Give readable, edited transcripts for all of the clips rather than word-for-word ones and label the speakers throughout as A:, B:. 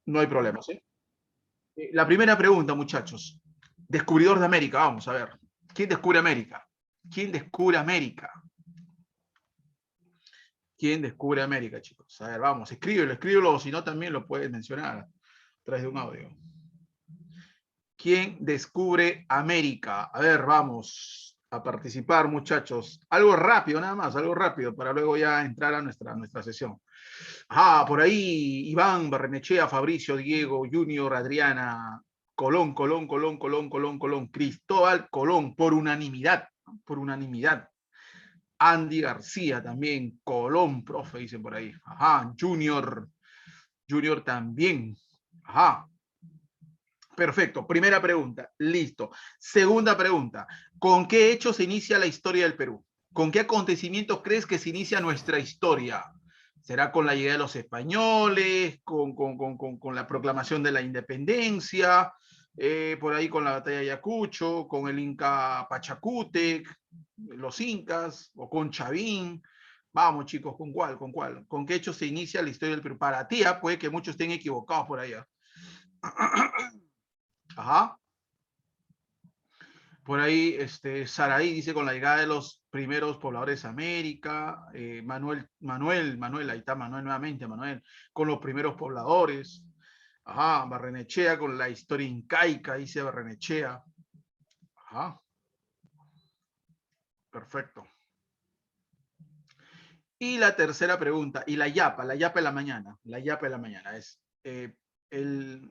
A: No hay problema, ¿sí? La primera pregunta, muchachos. Descubridor de América, vamos a ver. ¿Quién descubre América? ¿Quién descubre América? ¿Quién descubre América, chicos? A ver, vamos, escríbelo, o si no también lo puedes mencionar a través de un audio. ¿Quién descubre América? A ver, vamos a participar, muchachos. Algo rápido, nada más, algo rápido, para luego ya entrar a nuestra sesión. Ah, por ahí Iván, Barrenechea, Fabricio, Diego, Junior, Adriana, Colón, Cristóbal Colón, por unanimidad, por unanimidad. Andy García también, Colón, profe, dicen por ahí. Ajá, Junior también. Ajá. Perfecto, primera pregunta, listo. Segunda pregunta, ¿con qué hecho se inicia la historia del Perú? ¿Con qué acontecimientos crees que se inicia nuestra historia? ¿Será con la llegada de los españoles, con la proclamación de la independencia, por ahí con la batalla de Ayacucho, con el Inca Pachacútec, los incas, o con Chavín? Vamos, chicos, ¿con cuál? ¿Con cuál? ¿Con qué hecho se inicia la historia del Perú? Para ti, puede que muchos estén equivocados por allá. Ajá. Por ahí, Saraí dice con la llegada de los primeros pobladores de América, Manuel, ahí está Manuel nuevamente, Manuel, con los primeros pobladores. Ajá, Barrenechea con la historia incaica, dice Barrenechea. Ajá, perfecto. Y la tercera pregunta, y la yapa de la mañana es el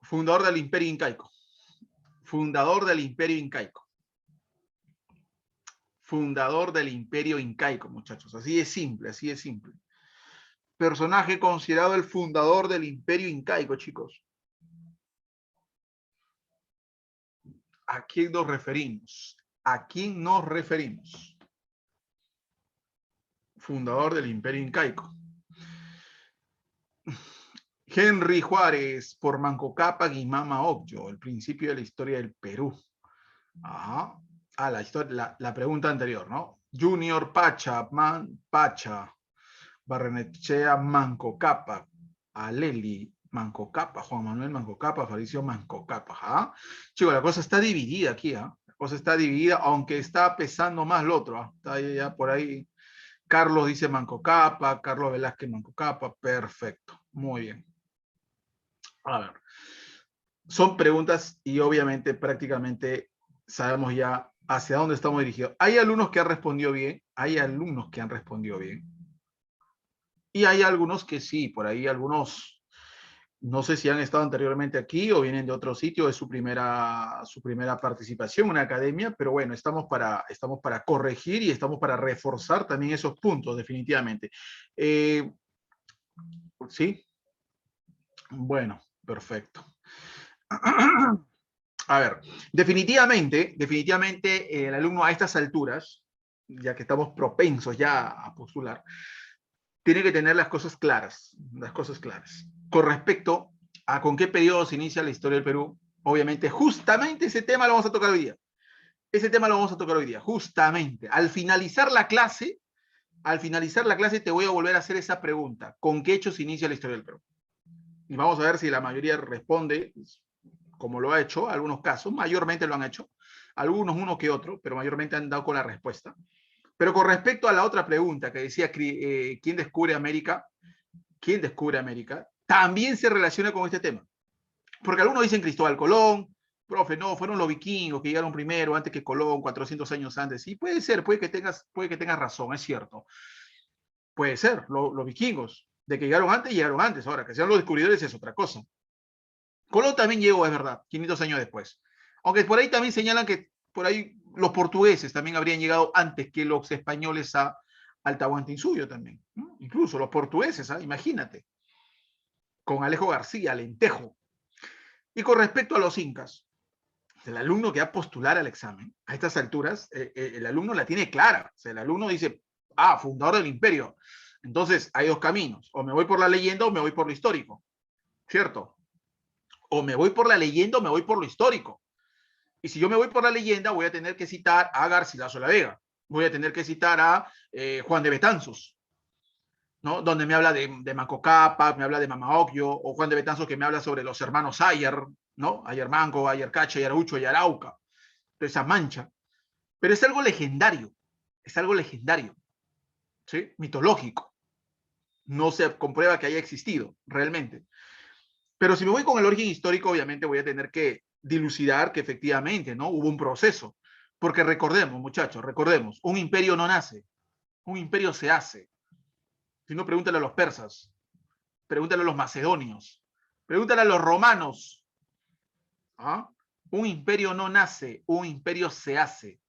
A: fundador del imperio incaico. Fundador del imperio incaico. Fundador del imperio incaico, muchachos. Así es simple, así es simple. Personaje considerado el fundador del imperio incaico, chicos. ¿A quién nos referimos? ¿A quién nos referimos? Fundador del imperio incaico. Henry Juárez, por Manco Cápac y Mama Ocllo, el principio de la historia del Perú. Ajá. Ah, la pregunta anterior, ¿no? Junior Pacha, Pacha, Barrenechea Manco Cápac, Aleli Manco Cápac, Juan Manuel Manco Cápac, Fabricio Manco Cápac. ¿Ah? Chicos, la cosa está dividida aquí, ¿ah? La cosa está dividida, aunque está pesando más lo otro. ¿Ah? Está ya por ahí. Carlos dice Manco Cápac, Carlos Velázquez Manco Cápac, perfecto, muy bien. A ver, son preguntas y obviamente prácticamente sabemos ya hacia dónde estamos dirigidos. Hay alumnos que han respondido bien, y hay algunos que sí, por ahí algunos, no sé si han estado anteriormente aquí o vienen de otro sitio, es su primera participación en una academia, pero bueno, estamos para corregir y estamos para reforzar también esos puntos, definitivamente. ¿Sí? Bueno, perfecto. A ver, definitivamente, el alumno a estas alturas, ya que estamos propensos ya a postular, tiene que tener las cosas claras, Con respecto a con qué periodo se inicia la historia del Perú, obviamente, justamente ese tema lo vamos a tocar hoy día. Justamente. Al finalizar la clase te voy a volver a hacer esa pregunta. ¿Con qué hecho se inicia la historia del Perú? Y vamos a ver si la mayoría responde como lo ha hecho, algunos casos, mayormente lo han hecho, algunos uno que otro, pero mayormente han dado con la respuesta. Pero con respecto a la otra pregunta que decía, ¿quién descubre América? ¿Quién descubre América? También se relaciona con este tema. Porque algunos dicen Cristóbal Colón, profe, no, fueron los vikingos que llegaron primero, antes que Colón, 400 años antes. Sí, puede ser, puede que tengas razón, es cierto. Puede ser, los vikingos, de que llegaron antes. Ahora, que sean los descubridores es otra cosa. Colón también llegó, es verdad, 500 años después. Aunque por ahí también señalan que por ahí los portugueses también habrían llegado antes que los españoles al Tahuantinsuyo también. ¿No? Incluso los portugueses, imagínate, con Alejo García, Alentejo. Y con respecto a los incas, el alumno que va a postular al examen, a estas alturas, el alumno la tiene clara. O sea, el alumno dice, fundador del imperio. Entonces, hay dos caminos. O me voy por la leyenda o me voy por lo histórico. ¿Cierto? O me voy por la leyenda o me voy por lo histórico. Y si yo me voy por la leyenda, voy a tener que citar a Garcilaso de la Vega. Voy a tener que citar a Juan de Betanzos. ¿no? Donde me habla de Manco Cápac, me habla de Mama Ocllo, o Juan de Betanzos que me habla sobre los hermanos Ayer, ¿no? Ayer Manco, Ayer Cacha, Ayer Ucho, Ayer Arauca, toda esa mancha. Pero es algo legendario, ¿sí? Mitológico. No se comprueba que haya existido realmente. Pero si me voy con el origen histórico, obviamente voy a tener que dilucidar que efectivamente, ¿no? Hubo un proceso. Porque recordemos, muchachos, recordemos, un imperio no nace, un imperio se hace. Si no, pregúntale a los persas, pregúntale a los macedonios, pregúntale a los romanos. ¿Ah? Un imperio no nace, un imperio se hace.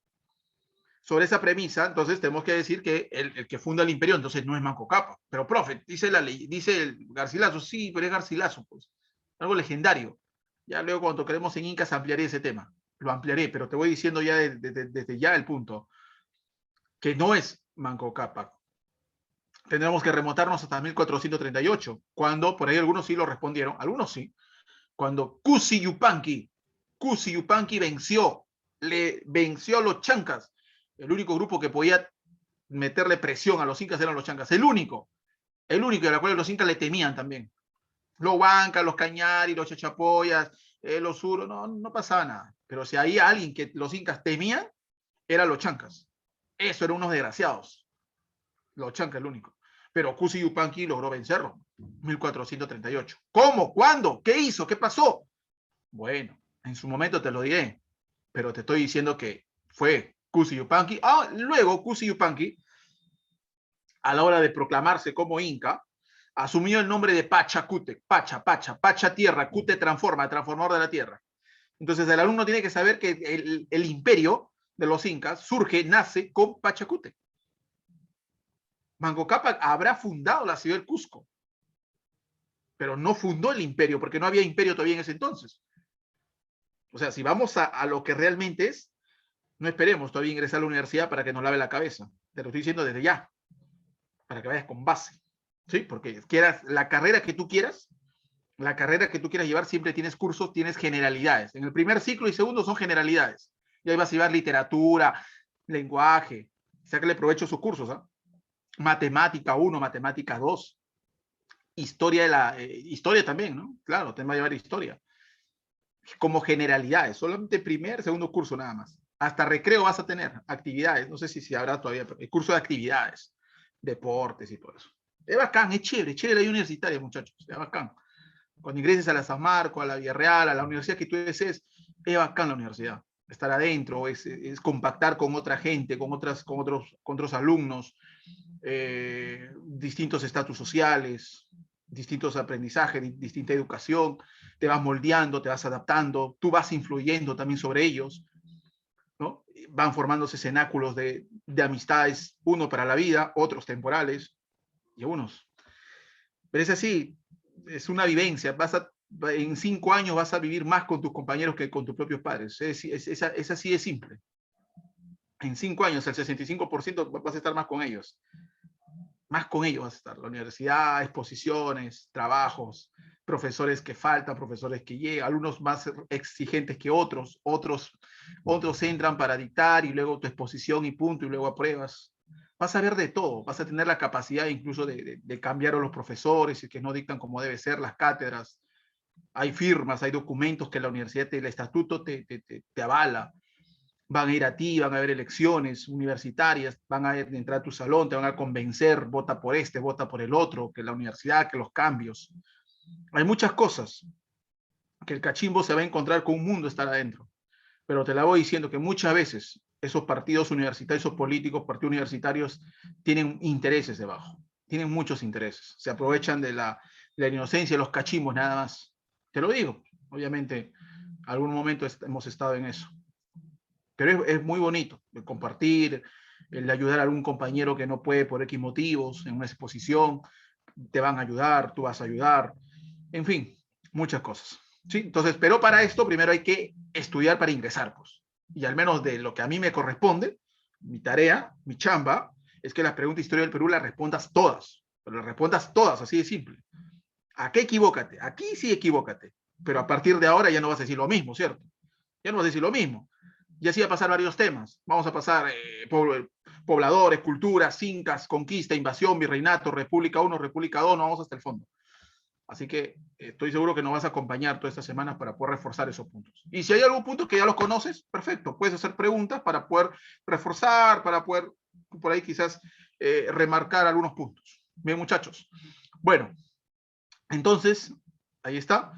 A: Sobre esa premisa, entonces tenemos que decir que el que funda el imperio entonces no es Manco Cápac. Pero, profe, dice la ley, dice el Garcilaso, sí, pero es Garcilaso, pues. Algo legendario. Ya luego cuando tocaremos en Incas ampliaré ese tema. Lo ampliaré, pero te voy diciendo ya desde ya el punto, que no es Manco Cápac. Tendremos que remontarnos hasta 1438, cuando, por ahí algunos sí lo respondieron, algunos sí, cuando Cusi Yupanqui venció a los chancas. El único grupo que podía meterle presión a los incas eran los chancas, el único, y a la cual los incas le temían también. Los huancas, los cañari, los chachapoyas, los suros, no pasaba nada. Pero si había alguien que los incas temían, eran los chancas. Eso eran unos desgraciados. Los chancas, el único. Pero Cusi Yupanqui logró vencerlo. 1438. ¿Cómo? ¿Cuándo? ¿Qué hizo? ¿Qué pasó? Bueno, en su momento te lo diré, pero te estoy diciendo que fue Cusi Yupanqui. Luego Cusi Yupanqui, a la hora de proclamarse como inca, asumió el nombre de Pachacute, Pacha tierra, Cute transforma, transformador de la tierra. Entonces el alumno tiene que saber que el imperio de los incas surge, nace con Pachacute. Manco Cápac habrá fundado la ciudad del Cusco, pero no fundó el imperio, porque no había imperio todavía en ese entonces. O sea, si vamos a lo que realmente es, no esperemos todavía ingresar a la universidad para que nos lave la cabeza. Te lo estoy diciendo desde ya, para que vayas con base. ¿Sí? Porque quieras la carrera que tú quieras, la carrera que tú quieras llevar, siempre tienes cursos, tienes generalidades. En el primer ciclo y segundo son generalidades. Y ahí vas a llevar literatura, lenguaje, sácale provecho a sus cursos. ¿eh? Matemática 1, matemática 2, historia también, ¿no? Claro, te va a llevar historia. Como generalidades, solamente primer, segundo curso nada más. Hasta recreo vas a tener actividades, no sé si habrá todavía, pero el curso de actividades, deportes y todo eso. Es bacán, es chévere la vida universitaria, muchachos, es bacán. Cuando ingreses a la San Marcos, a la Villarreal, a la universidad que tú desees, es bacán la universidad. Estar adentro, es compactar con otra gente, con otros alumnos, distintos estatus sociales, distintos aprendizajes, distinta educación, te vas moldeando, te vas adaptando, tú vas influyendo también sobre ellos, ¿no? Van formándose cenáculos de amistades, uno para la vida, otros temporales, y unos. Pero es así, es una vivencia, en 5 años vas a vivir más con tus compañeros que con tus propios padres, es así de simple. En 5 años, el 65% vas a estar más con ellos. Más con ellos vas a estar. La universidad, exposiciones, trabajos, profesores que faltan, profesores que llegan, algunos más exigentes que otros entran para dictar y luego tu exposición y punto, y luego apruebas. Vas a ver de todo, vas a tener la capacidad incluso de cambiar a los profesores y que no dictan como debe ser las cátedras. Hay firmas, hay documentos que la universidad, el estatuto te avala. Van a ir a ti, van a haber elecciones universitarias, van a entrar a tu salón, te van a convencer, vota por este, vota por el otro, que la universidad, que los cambios. Hay muchas cosas que el cachimbo se va a encontrar con un mundo estar adentro. Pero te la voy diciendo que muchas veces esos partidos universitarios, esos políticos, partidos universitarios, tienen intereses debajo. Tienen muchos intereses. Se aprovechan de la inocencia de los cachimbos nada más. Te lo digo. Obviamente, algún momento hemos estado en eso. Pero es muy bonito el compartir, el ayudar a algún compañero que no puede por X motivos en una exposición, te van a ayudar, tú vas a ayudar, en fin, muchas cosas. ¿Sí? Entonces, pero para esto primero hay que estudiar para ingresar, pues. Y al menos de lo que a mí me corresponde, mi tarea, mi chamba, es que las preguntas de historia del Perú las respondas todas, pero las respondas todas, así de simple. Aquí equivócate, aquí sí equivócate, pero a partir de ahora ya no vas a decir lo mismo, ¿cierto? Ya no vas a decir lo mismo. Y así va a pasar varios temas. Vamos a pasar pobladores, culturas, incas, conquista, invasión, virreinato, república 1, república 2, no vamos hasta el fondo. Así que estoy seguro que nos vas a acompañar todas estas semanas para poder reforzar esos puntos. Y si hay algún punto que ya los conoces, perfecto, puedes hacer preguntas para poder reforzar, para poder por ahí quizás remarcar algunos puntos. Bien, muchachos. Bueno, entonces, ahí está.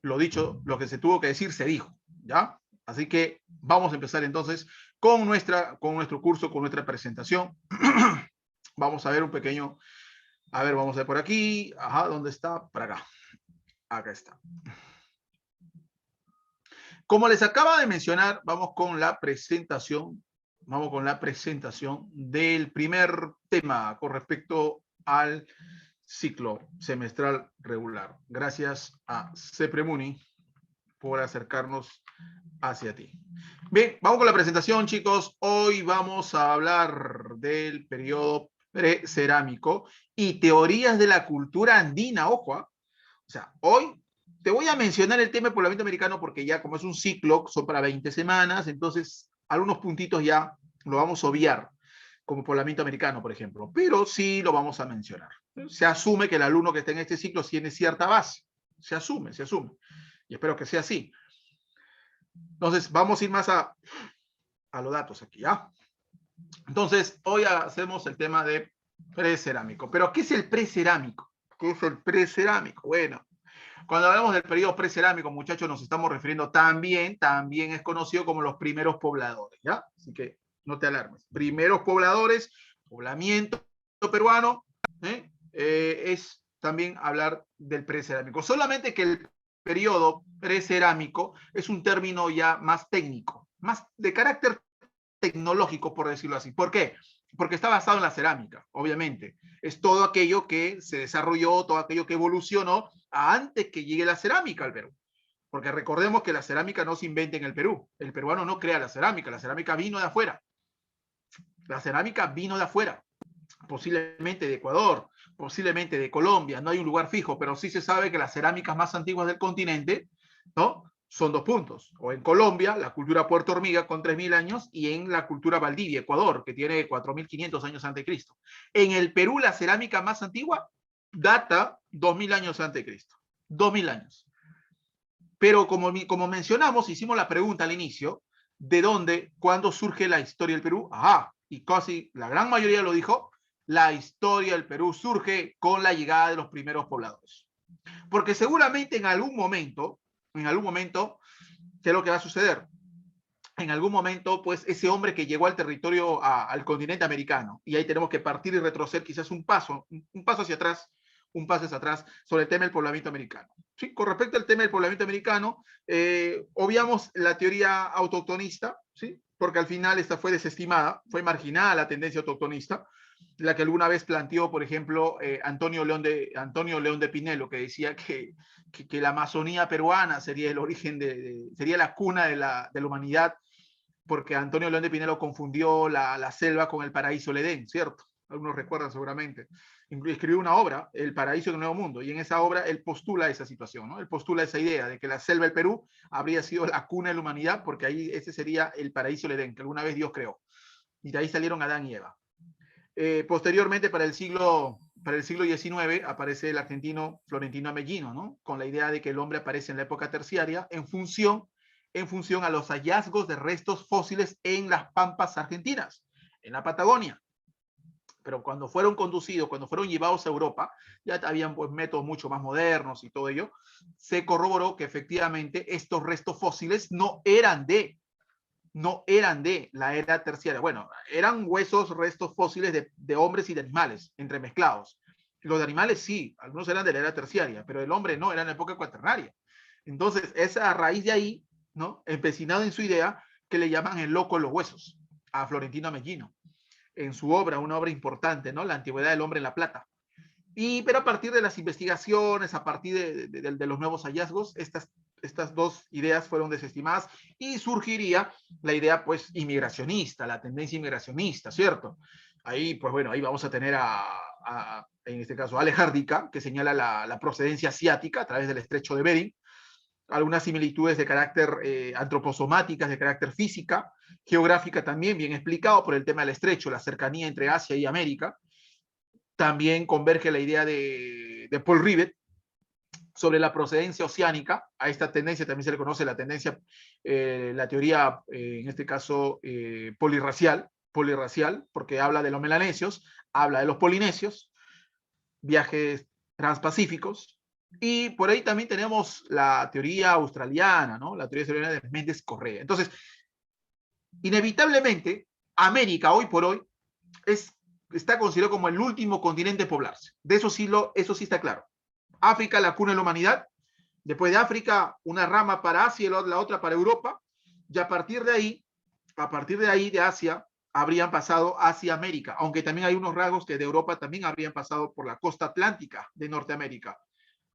A: Lo dicho, lo que se tuvo que decir, se dijo, ¿ya? Así que vamos a empezar entonces con nuestro curso, con nuestra presentación. Vamos a ver un pequeño... A ver, vamos a ver por aquí. Ajá, ¿dónde está? Por acá. Acá está. Como les acaba de mencionar, vamos con la presentación. Vamos con la presentación del primer tema con respecto al ciclo semestral regular. Gracias a CEPREMUNI por acercarnos hacia ti. Bien, vamos con la presentación, chicos. Hoy vamos a hablar del periodo precerámico y teorías de la cultura andina, ojo. O sea, hoy te voy a mencionar el tema del poblamiento americano porque ya como es un ciclo, son para 20 semanas, entonces algunos puntitos ya lo vamos a obviar, como poblamiento americano, por ejemplo, pero sí lo vamos a mencionar. Se asume que el alumno que está en este ciclo tiene cierta base. Se asume. Y espero que sea así. Entonces, vamos a ir más a los datos aquí, ¿ya? Entonces, hoy hacemos el tema de precerámico. Pero, ¿qué es el precerámico? ¿Qué es el precerámico? Bueno, cuando hablamos del periodo precerámico, muchachos, nos estamos refiriendo también es conocido como los primeros pobladores, ¿ya? Así que no te alarmes. Primeros pobladores, poblamiento peruano, es también hablar del precerámico. Solamente que el periodo precerámico es un término ya más técnico, más de carácter tecnológico, por decirlo así. ¿Por qué? Porque está basado en la cerámica, obviamente. Es todo aquello que se desarrolló, todo aquello que evolucionó antes que llegue la cerámica al Perú. Porque recordemos que la cerámica no se inventa en el Perú. El peruano no crea la cerámica vino de afuera. La cerámica vino de afuera, posiblemente de Ecuador, posiblemente de Colombia, no hay un lugar fijo, pero sí se sabe que las cerámicas más antiguas del continente, ¿no? Son dos puntos, o en Colombia, la cultura Puerto Hormiga con 3.000 años, y en la cultura Valdivia, Ecuador, que tiene 4.500 años antes de Cristo. En el Perú, la cerámica más antigua data 2.000 años antes de Cristo. 2.000 años. Pero como mencionamos, hicimos la pregunta al inicio, ¿de dónde, cuándo surge la historia del Perú? Ajá, y casi la gran mayoría lo dijo, la historia del Perú surge con la llegada de los primeros pobladores. Porque seguramente en algún momento, ¿qué es lo que va a suceder? En algún momento, pues, ese hombre que llegó al territorio, al continente americano, y ahí tenemos que partir y retroceder quizás un paso hacia atrás, sobre el tema del poblamiento americano. ¿Sí? Con respecto al tema del poblamiento americano, obviamos la teoría autoctonista, ¿sí? Porque al final esta fue desestimada, fue marginada la tendencia autoctonista, la que alguna vez planteó, por ejemplo, Antonio León de Pinelo, que decía que la Amazonía peruana sería el origen sería la cuna de la humanidad, porque Antonio León de Pinelo confundió la selva con el paraíso del Edén, ¿cierto? Algunos recuerdan seguramente. Escribió una obra, El paraíso del Nuevo Mundo, y en esa obra él postula esa situación, ¿no? Él postula esa idea de que la selva del Perú habría sido la cuna de la humanidad, porque ahí ese sería el paraíso del Edén, que alguna vez Dios creó. Y de ahí salieron Adán y Eva. Posteriormente, para el siglo XIX, aparece el argentino Florentino Amellino, ¿no? Con la idea de que el hombre aparece en la época terciaria en función a los hallazgos de restos fósiles en las pampas argentinas, en la Patagonia. Pero cuando fueron conducidos, cuando fueron llevados a Europa, ya habían pues métodos mucho más modernos y todo ello, se corroboró que efectivamente estos restos fósiles no eran de la era terciaria. Bueno, eran restos fósiles de hombres y de animales, entremezclados. Los de animales sí, algunos eran de la era terciaria, pero el hombre no, era en la época cuaternaria. Entonces, es a raíz de ahí, ¿no? Empecinado en su idea, que le llaman el loco de los huesos, a Florentino Amellino, en su obra, una obra importante, ¿no? La antigüedad del hombre en la plata. Pero a partir de las investigaciones, a partir de los nuevos hallazgos, estas dos ideas fueron desestimadas y surgiría la idea, pues, inmigracionista, la tendencia inmigracionista, ¿cierto? Ahí, pues bueno, ahí vamos a tener en este caso, Ale Jardica, que señala la procedencia asiática a través del estrecho de Bering, algunas similitudes de carácter antroposomáticas, de carácter física, geográfica también, bien explicado por el tema del estrecho, la cercanía entre Asia y América. También converge la idea de Paul Rivet sobre la procedencia oceánica. A esta tendencia también se le conoce la tendencia, la teoría, en este caso, polirracial, porque habla de los melanesios, habla de los polinesios, viajes transpacíficos, y por ahí también tenemos la teoría australiana, ¿no? La teoría australiana de Méndez Correa. Entonces, inevitablemente, América hoy por hoy está considerado como el último continente a poblarse. De eso eso sí está claro. África, la cuna de la humanidad. Después de África, una rama para Asia y la otra para Europa. Y a partir de ahí, de Asia, habrían pasado hacia América, aunque también hay unos rasgos que de Europa también habrían pasado por la costa atlántica de Norteamérica,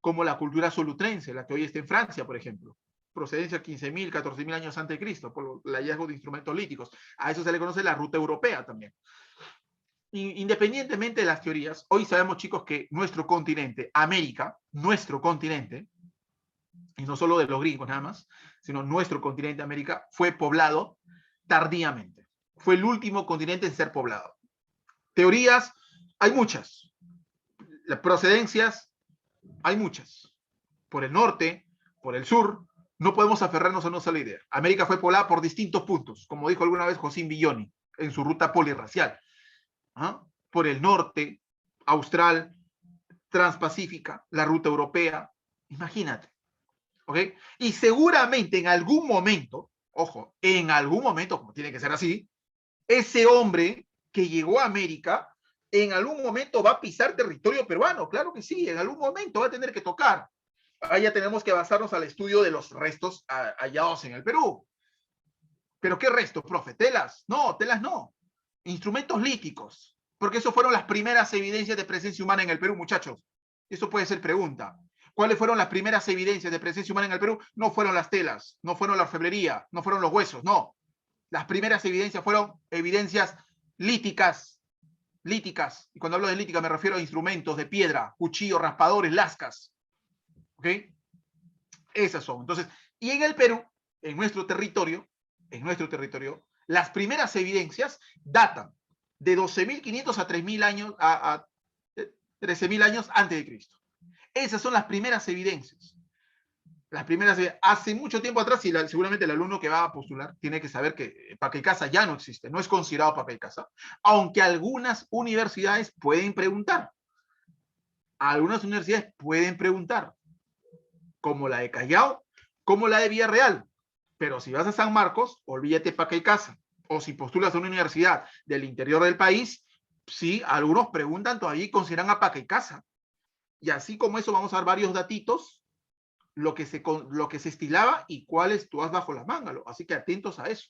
A: como la cultura solutrense, la que hoy está en Francia, por ejemplo, procedencia 15.000, 14.000 años antes de Cristo, por el hallazgo de instrumentos líticos. A eso se le conoce la ruta europea también. Independientemente de las teorías, hoy sabemos, chicos, que nuestro continente, América, nuestro continente, y no solo de los gringos nada más, sino nuestro continente, América, fue poblado tardíamente. Fue el último continente en ser poblado. Teorías, hay muchas. Las procedencias, hay muchas. Por el norte, por el sur, no podemos aferrarnos a una sola idea. América fue poblada por distintos puntos, como dijo alguna vez José Villoni en su ruta polirracial. Por el norte, austral, transpacífica, la ruta europea, imagínate. ¿Ok? Y seguramente en algún momento, ojo, en algún momento, como tiene que ser así, ese hombre que llegó a América, en algún momento va a pisar territorio peruano, claro que sí, en algún momento va a tener que tocar. Ahí ya tenemos que basarnos al estudio de los restos hallados en el Perú. ¿Pero qué restos, profe? ¿Telas? No, telas no. Instrumentos líticos, porque eso fueron las primeras evidencias de presencia humana en el Perú, muchachos. Eso puede ser pregunta. ¿Cuáles fueron las primeras evidencias de presencia humana en el Perú? No fueron las telas, no fueron la orfebrería, no fueron los huesos, no. Las primeras evidencias fueron evidencias líticas. Líticas. Y cuando hablo de lítica me refiero a instrumentos de piedra, cuchillos, raspadores, lascas. ¿Ok? Esas son. Entonces, y en el Perú, en nuestro territorio, las primeras evidencias datan de 12.500 a 3.000 años, a 13.000 años antes de Cristo. Esas son las primeras evidencias. Hace mucho tiempo atrás, y seguramente el alumno que va a postular tiene que saber que Pacaicasa ya no existe, no es considerado Pacaicasa, aunque algunas universidades pueden preguntar. Como la de Callao, como la de Villarreal. Pero si vas a San Marcos, olvídate Pacaicasa. O si postulas a una universidad del interior del país, sí, algunos preguntan todavía y consideran a Pacaicasa. Y así como eso, vamos a dar varios datitos, lo que se estilaba y cuáles tú has bajo la manga. Así que atentos a eso.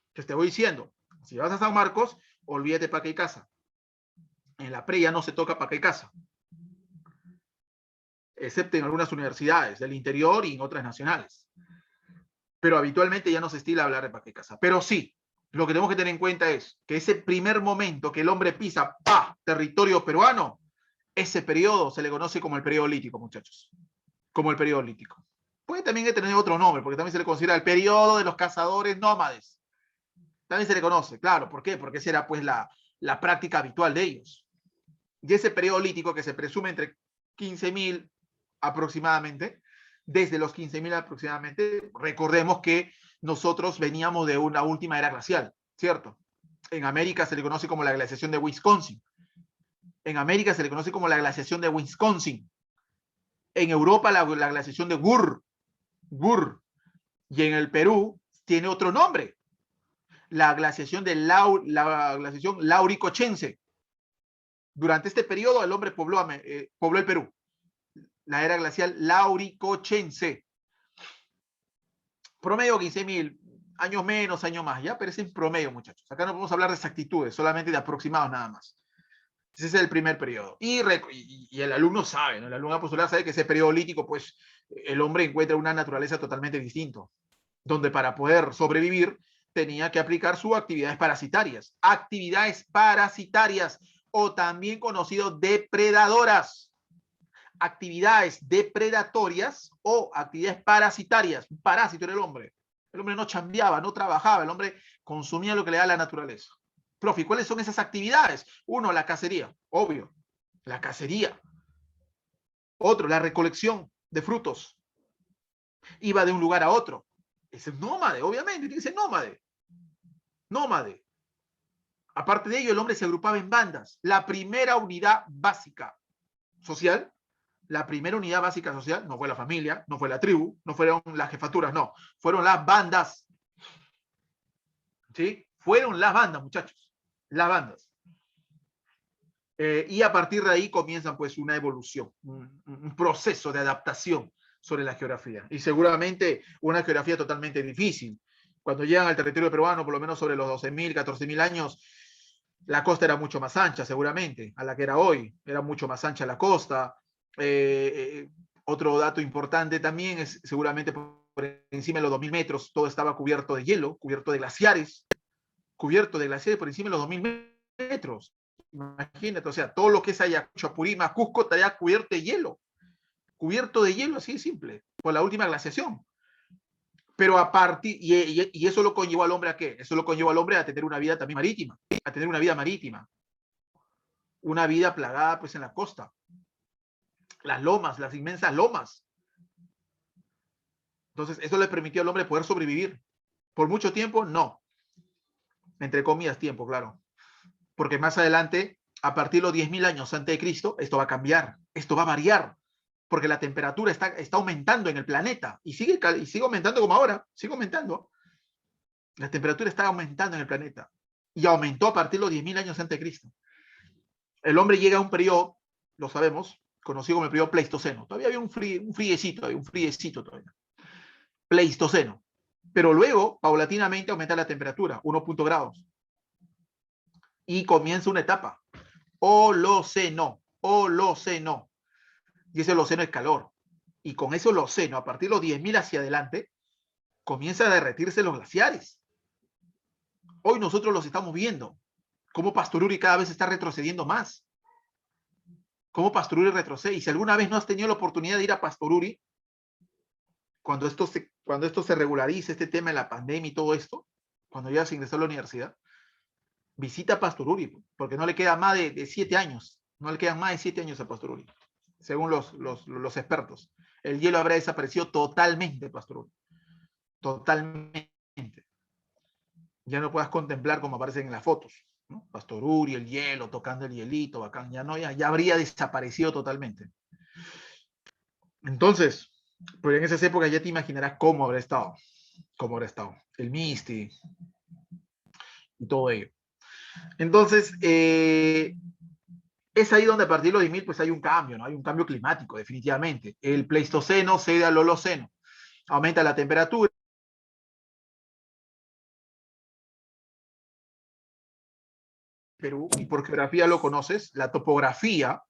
A: Entonces te voy diciendo, si vas a San Marcos, olvídate Pacaicasa. En la pre ya no se toca Pacaicasa, excepto en algunas universidades del interior y en otras nacionales. Pero habitualmente ya no se estila hablar de Pacaicasa. Pero sí, lo que tenemos que tener en cuenta es que ese primer momento que el hombre pisa territorio peruano, ese periodo se le conoce como el periodo lítico, muchachos. Como el periodo lítico. Puede también tener otro nombre, porque también se le considera el periodo de los cazadores nómades. También se le conoce, claro. ¿Por qué? Porque esa era pues la práctica habitual de ellos. Y ese periodo lítico que se presume entre 15.000 aproximadamente, desde los 15.000 aproximadamente, recordemos que nosotros veníamos de una última era glacial, ¿cierto? En América se le conoce como la glaciación de Wisconsin. En América se le conoce como la glaciación de Wisconsin. En Europa la glaciación de Gur. Y en el Perú tiene otro nombre. La glaciación lauricochense. Durante este periodo el hombre pobló el Perú. La era glacial lauricochense. Promedio 15.000, años menos, años más, ¿ya? Pero es en promedio, muchachos. Acá no podemos hablar de exactitudes, solamente de aproximados nada más. Ese es el primer periodo. Y el alumno sabe, ¿no? El alumno postular sabe que ese periodo lítico, pues, el hombre encuentra una naturaleza totalmente distinta, donde para poder sobrevivir tenía que aplicar sus actividades parasitarias. Actividades parasitarias, o también conocido depredadoras. Actividades depredatorias o actividades parasitarias. Un parásito era el hombre. El hombre no chambeaba, no trabajaba, el hombre consumía lo que le da la naturaleza. Profe, ¿cuáles son esas actividades? Uno, la cacería, obvio, la cacería. Otro, la recolección de frutos. Iba de un lugar a otro. Ese es nómade, obviamente, tiene que ser nómade. Nómade. Aparte de ello, el hombre se agrupaba en bandas. La primera unidad básica social, la primera unidad básica social, no fue la familia, no fue la tribu, no fueron las jefaturas, no, fueron las bandas. ¿Sí? Fueron las bandas, muchachos, las bandas. Y a partir de ahí comienzan pues una evolución, un proceso de adaptación sobre la geografía. Y seguramente una geografía totalmente difícil. Cuando llegan al territorio peruano, por lo menos sobre los 12.000, 14.000 años, la costa era mucho más ancha, seguramente, a la que era hoy. Era mucho más ancha la costa. Otro dato importante también es seguramente por encima de los 2.000 metros, todo estaba cubierto de hielo, cubierto de glaciares por encima de los 2.000 metros. Imagínate, o sea, todo lo que es Ayacucho, Apurímac, Cusco estaría cubierto de hielo, así de simple, por la última glaciación. Pero a partir, y eso lo conllevó al hombre ¿a qué? Eso lo conllevó al hombre a tener una vida también marítima, una vida plagada pues en la costa, las lomas, las inmensas lomas. Entonces, eso le permitió al hombre poder sobrevivir. Por mucho tiempo, no. Entre comillas, tiempo, claro. Porque más adelante, a partir de los 10.000 años antes de Cristo, esto va a cambiar, esto va a variar, porque la temperatura está aumentando en el planeta y sigue aumentando como ahora, sigue aumentando. La temperatura está aumentando en el planeta y aumentó a partir de los 10.000 años antes de Cristo. El hombre llega a un periodo, lo sabemos, conocido como el periodo Pleistoceno. Todavía había un friecito todavía. Pleistoceno. Pero luego, paulatinamente, aumenta la temperatura, 1 grados. Y comienza una etapa. Holoceno. Y ese Holoceno es calor. Y con ese Holoceno, a partir de los 10.000 hacia adelante, comienza a derretirse los glaciares. Hoy nosotros los estamos viendo. Cómo Pastoruri cada vez está retrocediendo más. Cómo Pastoruri retrocede. Y si alguna vez no has tenido la oportunidad de ir a Pastoruri, cuando esto se regularice, este tema de la pandemia y todo esto, cuando ya se ingresó a la universidad, visita Pastoruri, porque no le queda más de 7 años. No le quedan más de 7 años a Pastoruri, según los expertos. El hielo habrá desaparecido totalmente, Pastoruri. Totalmente. Ya no puedas contemplar como aparecen en las fotos, ¿no? Pastoruri, el hielo, tocando el hielito, bacán. Ya habría desaparecido totalmente. Entonces, pues en esas épocas ya te imaginarás cómo habrá estado. El Misti y todo ello. Entonces, es ahí donde a partir de los 10.000 pues hay un cambio, ¿no? Hay un cambio climático, definitivamente. El Pleistoceno cede al Holoceno. Aumenta la temperatura. Perú, y por geografía lo conoces, la topografía,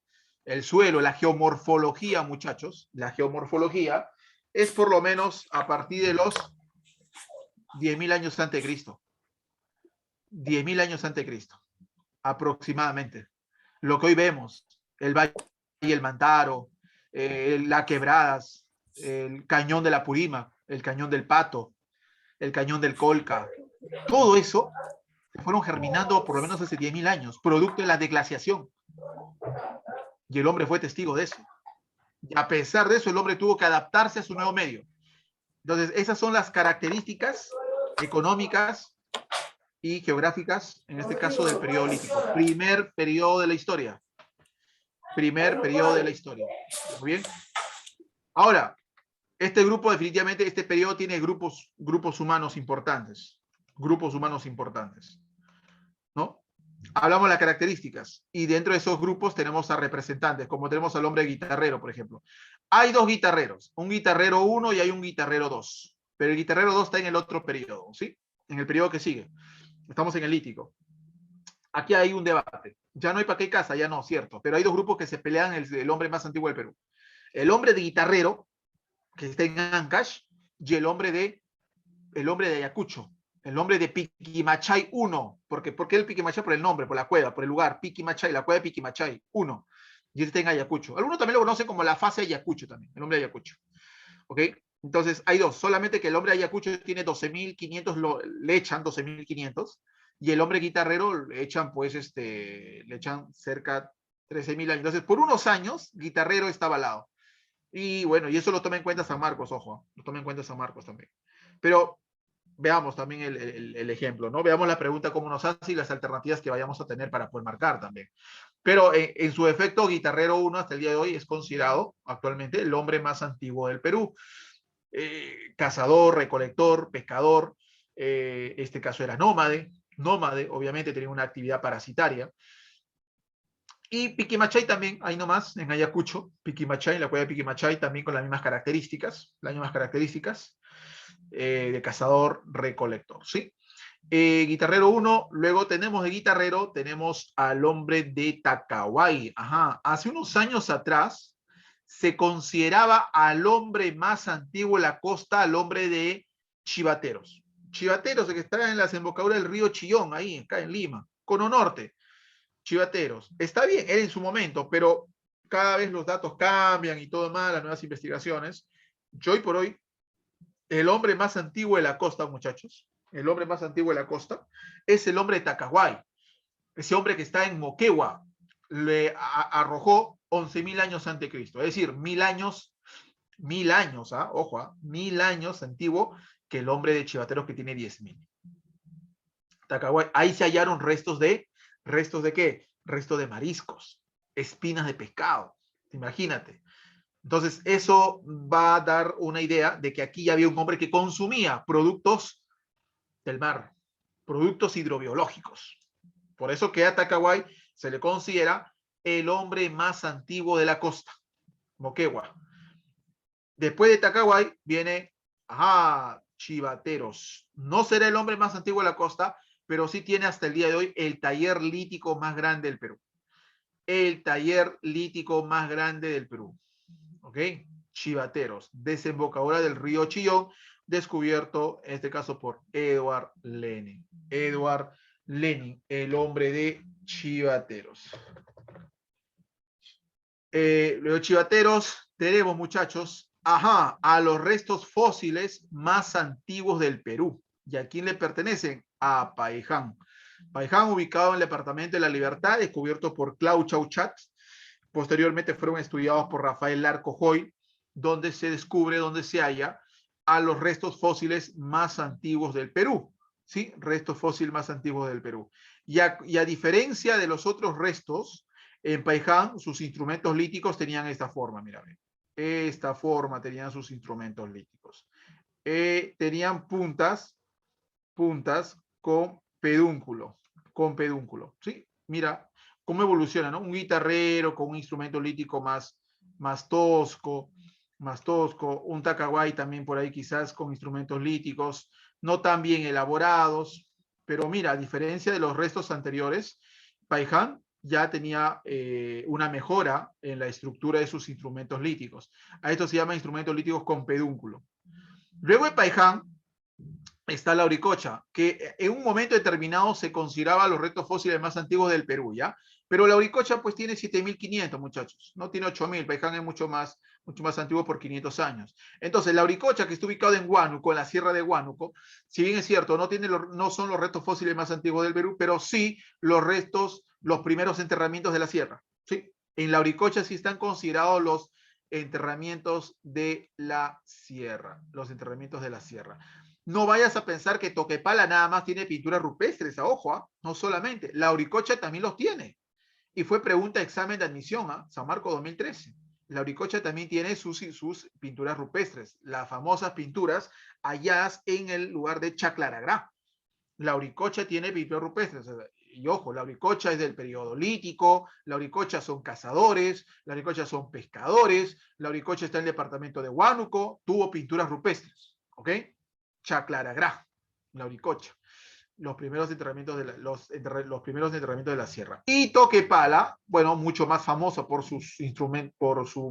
A: el suelo, la geomorfología, muchachos, la geomorfología es por lo menos a partir de los 10.000 años antes de Cristo. 10.000 años antes de Cristo, aproximadamente. Lo que hoy vemos, el Valle del Mantaro, las quebradas, el cañón de la Purímac, el cañón del Pato, el cañón del Colca, todo eso fueron germinando por lo menos hace 10.000 años, producto de la desglaciación. Y el hombre fue testigo de eso. Y a pesar de eso, el hombre tuvo que adaptarse a su nuevo medio. Entonces, esas son las características económicas y geográficas, en este caso del periodo lítico. Primer periodo de la historia. Muy bien. Ahora, este grupo definitivamente, este periodo tiene grupos humanos importantes. ¿No? Hablamos de las características y dentro de esos grupos tenemos a representantes, como tenemos al hombre guitarrero, por ejemplo. Hay dos guitarreros, un guitarrero 1 y hay un guitarrero 2, pero el guitarrero 2 está en el otro periodo, ¿sí? En el periodo que sigue. Estamos en el lítico. Aquí hay un debate. Ya no hay para qué casa, ya no, cierto, pero hay dos grupos que se pelean el hombre más antiguo del Perú. El hombre de guitarrero, que está en Ancash, y el hombre de Ayacucho. El nombre de Piquimachay 1. ¿Por qué el Piquimachay? Por el nombre, por la cueva, por el lugar. Piquimachay, la cueva de Piquimachay 1. Y este está en Ayacucho. Algunos también lo conocen como la fase de Ayacucho también, el nombre de Ayacucho. ¿Ok? Entonces, hay dos. Solamente que el hombre Ayacucho tiene 12.500, le echan 12.500, y el hombre guitarrero le echan, pues, le echan cerca 13.000 años. Entonces, por unos años, guitarrero está avalado. Y bueno, y eso lo toma en cuenta San Marcos, ojo, lo toma en cuenta San Marcos también. Pero veamos también el ejemplo, ¿no? Veamos la pregunta cómo nos hace y las alternativas que vayamos a tener para poder marcar también. Pero en su efecto, Guitarrero 1 hasta el día de hoy es considerado actualmente el hombre más antiguo del Perú. Cazador, recolector, pescador, este caso era nómade, obviamente tenía una actividad parasitaria. Y Piquimachay también, ahí nomás, en Ayacucho, Piquimachay, la cueva de Piquimachay también con las mismas características, de cazador, recolector, ¿sí? Guitarrero 1, luego tenemos de guitarrero, tenemos al hombre de Tacahuay. Ajá, hace unos años atrás se consideraba al hombre más antiguo de la costa, al hombre de Chivateros. Chivateros, que está en la desembocadura del río Chillón, ahí, acá en Lima, Cono Norte. Chivateros. Está bien, era en su momento, pero cada vez los datos cambian y todo más, las nuevas investigaciones. Yo hoy por hoy, el hombre más antiguo de la costa, muchachos, el hombre más antiguo de la costa, es el hombre de Tacahuay. Ese hombre que está en Moquegua le arrojó 11.000 años antes de Cristo, es decir, 1.000 años, ojo, 1.000 años antiguo que el hombre de Chivateros que tiene 10.000. Tacahuay, ahí se hallaron ¿restos de qué? Restos de mariscos, espinas de pescado, imagínate. Entonces, eso va a dar una idea de que aquí ya había un hombre que consumía productos del mar, productos hidrobiológicos. Por eso que a Tacahuay se le considera el hombre más antiguo de la costa, Moquegua. Después de Tacahuay viene, Chivateros. No será el hombre más antiguo de la costa, pero sí tiene hasta el día de hoy el taller lítico más grande del Perú. El taller lítico más grande del Perú. ¿Ok? Chivateros, desembocadura del río Chillón, descubierto en este caso por Edward Lenin. Edward Lenin, el hombre de Chivateros. Luego Chivateros, tenemos, muchachos, a los restos fósiles más antiguos del Perú. ¿Y a quién le pertenecen? A Paiján. Paiján, ubicado en el departamento de La Libertad, descubierto por Clau Chauchat. Posteriormente fueron estudiados por Rafael Larco Joy, donde se descubre, donde se halla a los restos fósiles más antiguos del Perú. ¿Sí? Restos fósiles más antiguos del Perú. Y a diferencia de los otros restos, en Paiján sus instrumentos líticos tenían esta forma, mira, esta forma tenían sus instrumentos líticos. Tenían puntas con pedúnculo, ¿sí? Mira cómo evoluciona, ¿no? Un guitarrero con un instrumento lítico más tosco, un Tacahuay también por ahí quizás con instrumentos líticos, no tan bien elaborados, pero mira, a diferencia de los restos anteriores, Paiján ya tenía una mejora en la estructura de sus instrumentos líticos. A esto se llama instrumentos líticos con pedúnculo. Luego de Paiján está la Auricocha, que en un momento determinado se consideraba los restos fósiles más antiguos del Perú, ¿ya? Pero la Auricocha pues tiene 7.500, muchachos, no tiene 8.000, Paiján es mucho más antiguo por 500 años. Entonces, la Auricocha, que está ubicada en Huánuco, en la sierra de Huánuco, si bien es cierto, no son los restos fósiles más antiguos del Perú, pero sí los primeros enterramientos de la sierra, ¿sí? En la Auricocha sí están considerados los enterramientos de la sierra, No vayas a pensar que Toquepala nada más tiene pinturas rupestres, a ojo, no solamente. La Auricocha también los tiene. Y fue pregunta de examen de admisión, San Marcos 2013. La Auricocha también tiene sus pinturas rupestres, las famosas pinturas halladas en el lugar de Chaclaragrá. La Auricocha tiene pinturas rupestres. Y ojo, la Auricocha es del periodo lítico, la Auricocha son cazadores, la Auricocha son pescadores, la Auricocha está en el departamento de Huánuco, tuvo pinturas rupestres, ¿ok? Chaclaragrá, la Auricocha, los primeros enterramientos de la sierra. Y Toquepala, bueno, mucho más famoso por sus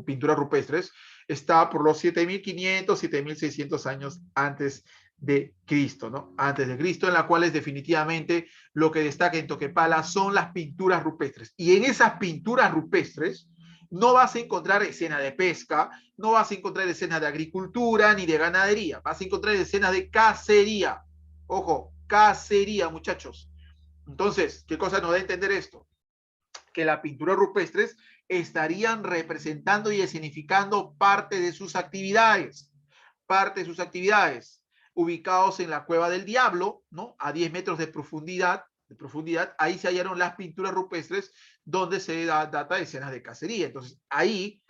A: pinturas rupestres, está por los 7.500, 7.600 años antes de Cristo, ¿no? Antes de Cristo, en las cuales definitivamente lo que destaca en Toquepala son las pinturas rupestres. Y en esas pinturas rupestres No vas a encontrar escena de pesca, no vas a encontrar escenas de agricultura ni de ganadería, vas a encontrar escenas de cacería. Ojo, cacería, muchachos. Entonces, ¿qué cosa nos da a entender esto? Que las pinturas rupestres estarían representando y escenificando parte de sus actividades, ubicados en la Cueva del Diablo, ¿no? A 10 metros de profundidad, ahí se hallaron las pinturas rupestres donde se data de escenas de cacería. Entonces, ahí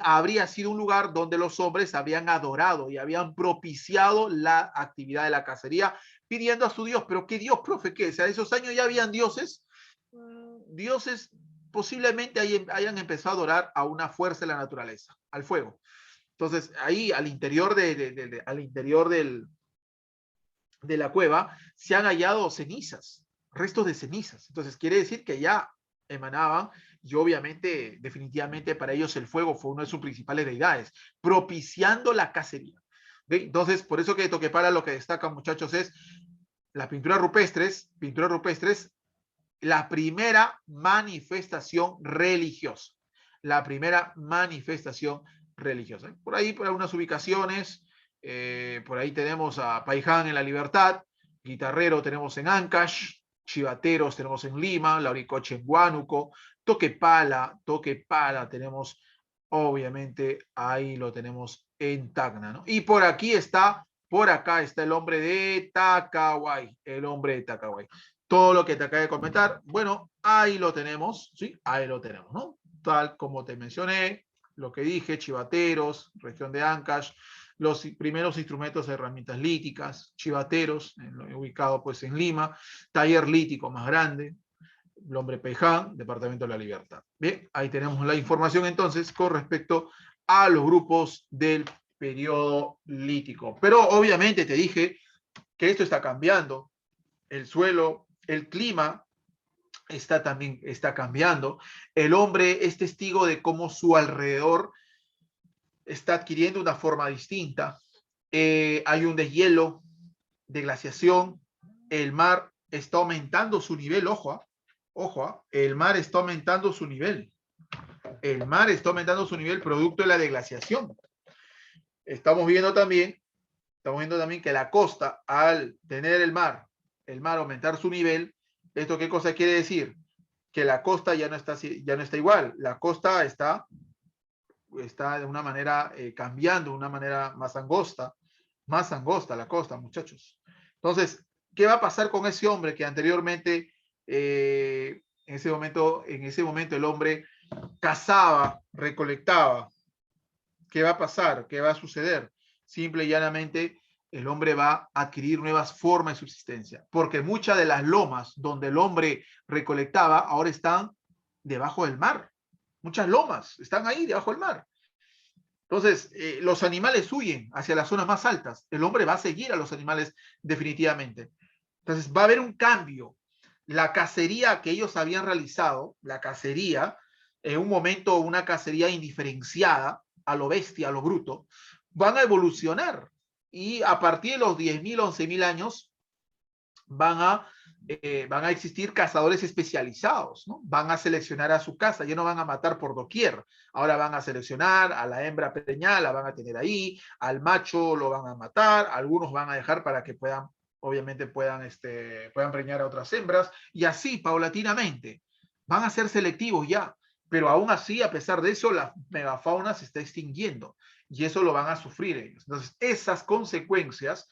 A: habría sido un lugar donde los hombres habían adorado y habían propiciado la actividad de la cacería, pidiendo a su Dios. ¿Pero qué Dios, profe? ¿Qué? O sea, esos años ya habían dioses. Dioses posiblemente hayan empezado a adorar a una fuerza de la naturaleza, al fuego. Entonces, ahí al interior, al interior de la cueva se han hallado cenizas, restos de cenizas. Entonces, quiere decir que ya emanaban, y obviamente, definitivamente para ellos el fuego fue una de sus principales deidades, propiciando la cacería. ¿Okay? Entonces, por eso que Toquepala lo que destaca, muchachos, es las pinturas rupestres, la primera manifestación religiosa. La primera manifestación religiosa. Por ahí, por algunas ubicaciones, por ahí tenemos a Paiján en La Libertad, Guitarrero tenemos en Ancash, Chivateros tenemos en Lima, Lauricoche en Huánuco, Toquepala tenemos, obviamente, ahí lo tenemos en Tacna, ¿no? Y por aquí está, por acá está el hombre de Tacahuay, todo lo que te acabo de comentar, bueno, ahí lo tenemos, ¿sí? Ahí lo tenemos, ¿no? Tal como te mencioné, lo que dije, chivateros, región de Ancash, los primeros instrumentos de herramientas líticas, chivateros, ubicado pues en Lima, taller lítico más grande, el hombre Peján, Departamento de la Libertad. Bien, ahí tenemos la información entonces con respecto a los grupos del periodo lítico. Pero obviamente te dije que esto está cambiando, el suelo, el clima también está cambiando. El hombre es testigo de cómo su alrededor está adquiriendo una forma distinta. Hay un deshielo, de glaciación, el mar está aumentando su nivel, el mar está aumentando su nivel. El mar está aumentando su nivel producto de la deglaciación. Estamos viendo también que la costa, al tener el mar aumentar su nivel, ¿esto qué cosa quiere decir? Que la costa ya no está igual. La costa está de una manera cambiando, de una manera más angosta la costa, muchachos. Entonces, ¿qué va a pasar con ese hombre que anteriormente, en ese momento el hombre cazaba, recolectaba? ¿Qué va a pasar? ¿Qué va a suceder? Simple y llanamente, el hombre va a adquirir nuevas formas de subsistencia, porque muchas de las lomas donde el hombre recolectaba ahora están debajo del mar. Muchas lomas están ahí debajo del mar. Entonces, los animales huyen hacia las zonas más altas. El hombre va a seguir a los animales definitivamente. Entonces, va a haber un cambio. La cacería que ellos habían realizado, en un momento una cacería indiferenciada, a lo bestia, a lo bruto, van a evolucionar. Y a partir de los 10.000, 11.000 años, van a existir cazadores especializados, ¿no? Van a seleccionar a su caza, ya no van a matar por doquier, ahora van a seleccionar a la hembra preñada, la van a tener ahí, al macho lo van a matar, algunos van a dejar para que obviamente puedan preñar a otras hembras, y así, paulatinamente, van a ser selectivos ya, pero aún así, a pesar de eso, la megafauna se está extinguiendo, y eso lo van a sufrir ellos. Entonces, esas consecuencias,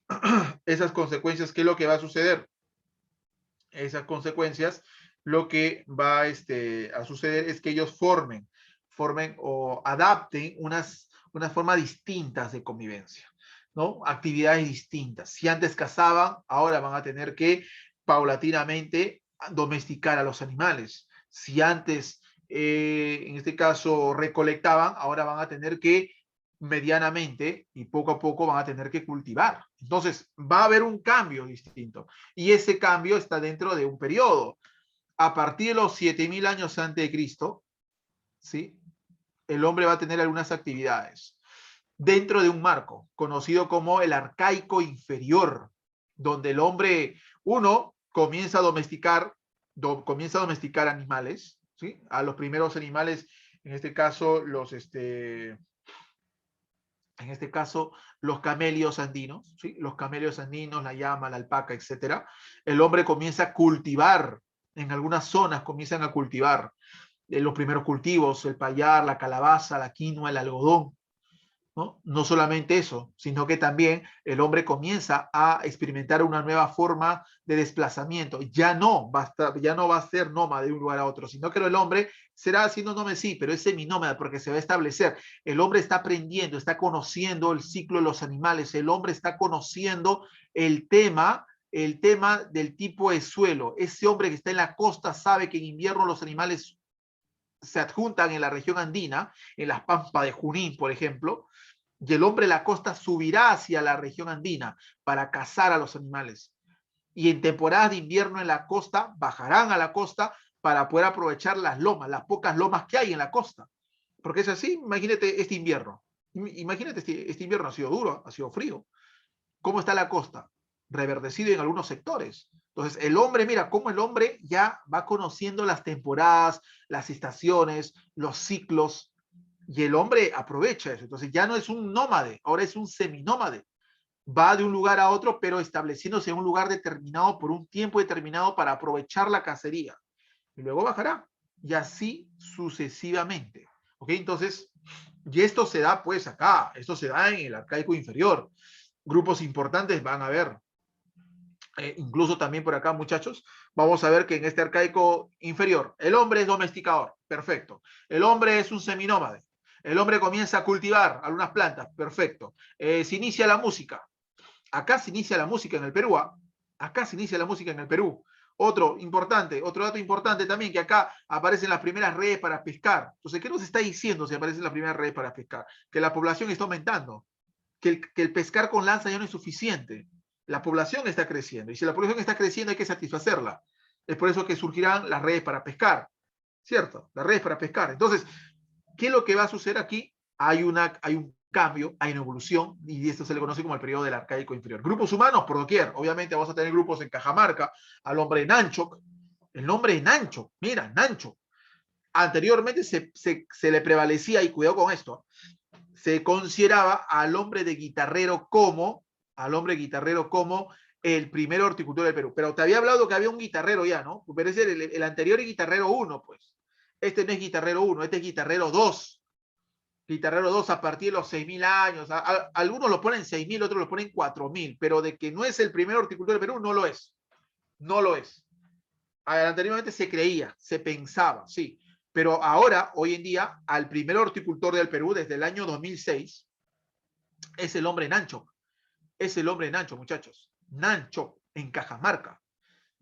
A: ¿qué es lo que va a suceder? Esas consecuencias, lo que va a suceder es que ellos formen o adapten unas formas distintas de convivencia, ¿no? Actividades distintas. Si antes cazaban, ahora van a tener que paulatinamente domesticar a los animales. Si antes, en este caso, recolectaban, ahora van a tener que medianamente y poco a poco van a tener que cultivar. Entonces, va a haber un cambio distinto. Y ese cambio está dentro de un periodo. A partir de los 7.000 años antes de Cristo, ¿sí? El hombre va a tener algunas actividades dentro de un marco conocido como el arcaico inferior, donde el hombre, comienza a domesticar animales, ¿sí? A los primeros animales En este caso, los camelios andinos, ¿sí? Los camelios andinos, la llama, la alpaca, etcétera. El hombre comienza a cultivar, en algunas zonas comienzan a cultivar los primeros cultivos, el payar, la calabaza, la quinoa, el algodón. ¿No? No solamente eso, sino que también el hombre comienza a experimentar una nueva forma de desplazamiento. Ya no va a ser nómada de un lugar a otro, sino que el hombre será siendo nómada, sí, pero es seminómada porque se va a establecer. El hombre está aprendiendo, está conociendo el ciclo de los animales, el hombre está conociendo el tema del tipo de suelo. Ese hombre que está en la costa sabe que en invierno los animales se adjuntan en la región andina, en las pampas de Junín, por ejemplo, y el hombre de la costa subirá hacia la región andina para cazar a los animales. Y en temporadas de invierno en la costa, bajarán a la costa para poder aprovechar las lomas, las pocas lomas que hay en la costa. Porque es así, imagínate este invierno. Imagínate, este invierno ha sido duro, ha sido frío. ¿Cómo está la costa? Reverdecido en algunos sectores. Entonces, el hombre, mira, cómo el hombre ya va conociendo las temporadas, las estaciones, los ciclos, y el hombre aprovecha eso. Entonces, ya no es un nómade, ahora es un seminómade. Va de un lugar a otro, pero estableciéndose en un lugar determinado por un tiempo determinado para aprovechar la cacería. Y luego bajará. Y así sucesivamente. ¿Ok? Entonces, y esto se da pues acá, esto se da en el arcaico inferior. Grupos importantes van a ver. Incluso también por acá, muchachos, vamos a ver que en este arcaico inferior, el hombre es domesticador, perfecto. El hombre es un seminómade. El hombre comienza a cultivar algunas plantas, perfecto. Se inicia la música. Acá se inicia la música en el Perú. Acá se inicia la música en el Perú. Otro dato importante también, que acá aparecen las primeras redes para pescar. Entonces, ¿qué nos está diciendo si aparecen las primeras redes para pescar? Que la población está aumentando, que el pescar con lanza ya no es suficiente. La población está creciendo. Y si la población está creciendo, hay que satisfacerla. Es por eso que surgirán las redes para pescar. ¿Cierto? Las redes para pescar. Entonces, ¿qué es lo que va a suceder aquí? Hay un cambio, hay una evolución, y esto se le conoce como el periodo del arcaico inferior. Grupos humanos por doquier. Obviamente vamos a tener grupos en Cajamarca, al hombre de Nanchoc. El nombre de Nanchoc, mira, Nanchoc. Anteriormente se le prevalecía, y cuidado con esto, se consideraba al hombre guitarrero como el primer horticultor del Perú. Pero te había hablado que había un guitarrero ya, ¿no? Pero es el anterior es guitarrero 1, pues. Este no es guitarrero 1, este es guitarrero 2. Guitarrero 2 a partir de los 6.000 años. Algunos lo ponen 6.000, otros lo ponen 4.000, pero de que no es el primer horticultor del Perú, no lo es. No lo es. Anteriormente se creía, se pensaba, sí. Pero ahora, hoy en día, al primer horticultor del Perú, desde el año 2006, es el hombre Nancho. Es el hombre Nancho, muchachos. Nancho, en Cajamarca.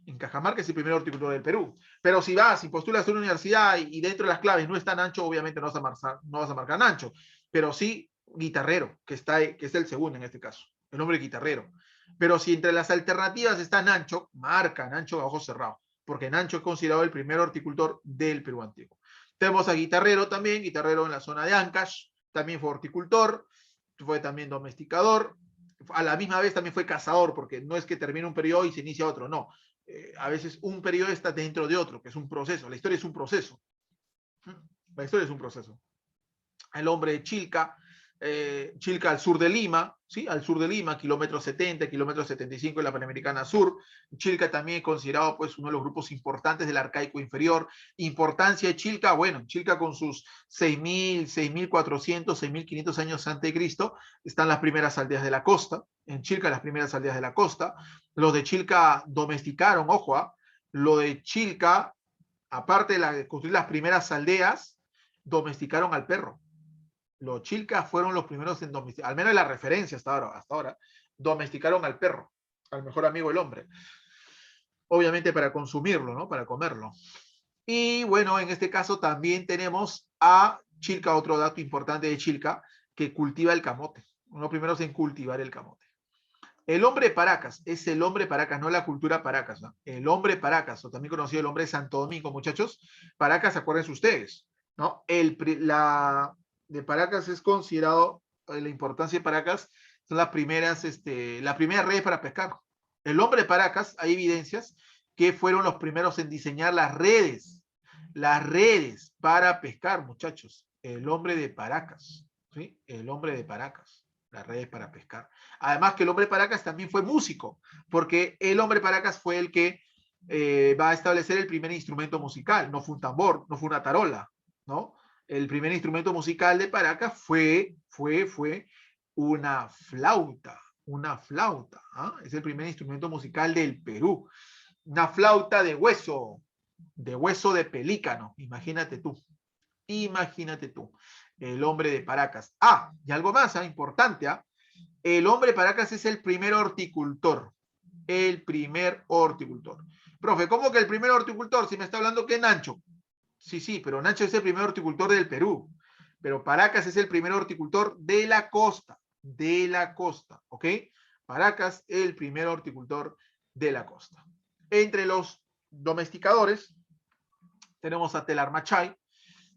A: En Cajamarca es el primer horticultor del Perú. Pero si postulas a una universidad y dentro de las claves no está Nancho, obviamente no vas a marcar Nancho. Pero sí guitarrero, que es el segundo en este caso. El hombre guitarrero. Pero si entre las alternativas está Nancho, marca Nancho a ojos cerrados. Porque Nancho es considerado el primer horticultor del Perú antiguo. Tenemos a Guitarrero también, Guitarrero en la zona de Ancash, también fue horticultor, fue también domesticador, a la misma vez también fue cazador, porque no es que termine un periodo y se inicia otro, no. A veces un periodo está dentro de otro, que es un proceso. La historia es un proceso. La historia es un proceso. El hombre de Chilca, Chilca al sur de Lima, ¿sí? Al sur de Lima, kilómetro 70, kilómetro 75 de la Panamericana Sur. Chilca también considerado pues uno de los grupos importantes del arcaico inferior. Importancia de Chilca, bueno, Chilca con sus 6.000, 6.400, 6.500 años antes de Cristo, están las primeras aldeas de la costa. En Chilca las primeras aldeas de la costa. Los de Chilca domesticaron, ojo, lo de Chilca, aparte de construir las primeras aldeas, domesticaron al perro. Los Chilcas fueron los primeros en domesticar, al menos la referencia hasta ahora, domesticaron al perro, al mejor amigo del hombre. Obviamente para consumirlo, ¿no? Para comerlo. Y bueno, en este caso también tenemos a Chilca, otro dato importante de Chilca, que cultiva el camote. Uno de los primeros en cultivar el camote. El hombre Paracas, es el hombre Paracas, no la cultura Paracas, ¿no? El hombre Paracas, o también conocido el hombre de Santo Domingo, muchachos. Paracas, acuérdense ustedes, ¿no? De Paracas es considerado, la importancia de Paracas, son las primeras redes para pescar. El hombre de Paracas, hay evidencias que fueron los primeros en diseñar las Las redes para pescar, muchachos. El hombre de Paracas. ¿Sí? El hombre de Paracas. Las redes para pescar. Además que el hombre de Paracas también fue músico, porque el hombre de Paracas fue el que va a establecer el primer instrumento musical. No fue un tambor, no fue una tarola, ¿no? El primer instrumento musical de Paracas fue una flauta. Una flauta. ¿Ah? Es el primer instrumento musical del Perú. Una flauta de hueso de pelícano. Imagínate tú. Imagínate tú. El hombre de Paracas. Ah, y algo más importante. El hombre de Paracas es el primer horticultor. El primer horticultor. Profe, ¿cómo que el primer horticultor? Si me está hablando que Nacho. Sí, sí, pero Nacho es el primer horticultor del Perú. Pero Paracas es el primer horticultor de la costa. De la costa, ¿ok? Paracas, el primer horticultor de la costa. Entre los domesticadores tenemos a Telar Machay.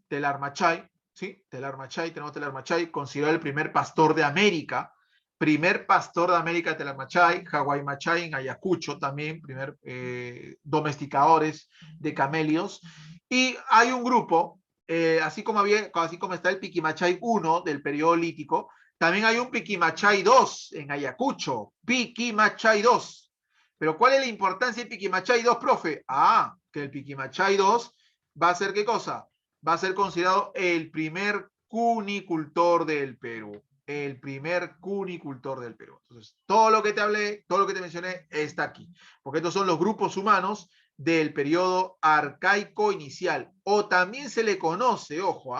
A: Telar Machay, ¿sí? Telar Machay, tenemos Telar Machay, considerado el primer pastor de América. Primer pastor de América, Telar Machay. Hawái Machay en Ayacucho también, primer domesticadores de camelios. Y hay un grupo, así como está el Piquimachay 1 del periodo lítico, también hay un Piquimachay 2 en Ayacucho. Piquimachay 2. Pero ¿cuál es la importancia del Piquimachay 2, profe? Ah, que el Piquimachay 2 va a ser ¿qué cosa? Va a ser considerado el primer cunicultor del Perú. El primer cunicultor del Perú. Entonces, todo lo que te hablé, todo lo que te mencioné está aquí. Porque estos son los grupos humanos del periodo arcaico inicial. O también se le conoce, ojo,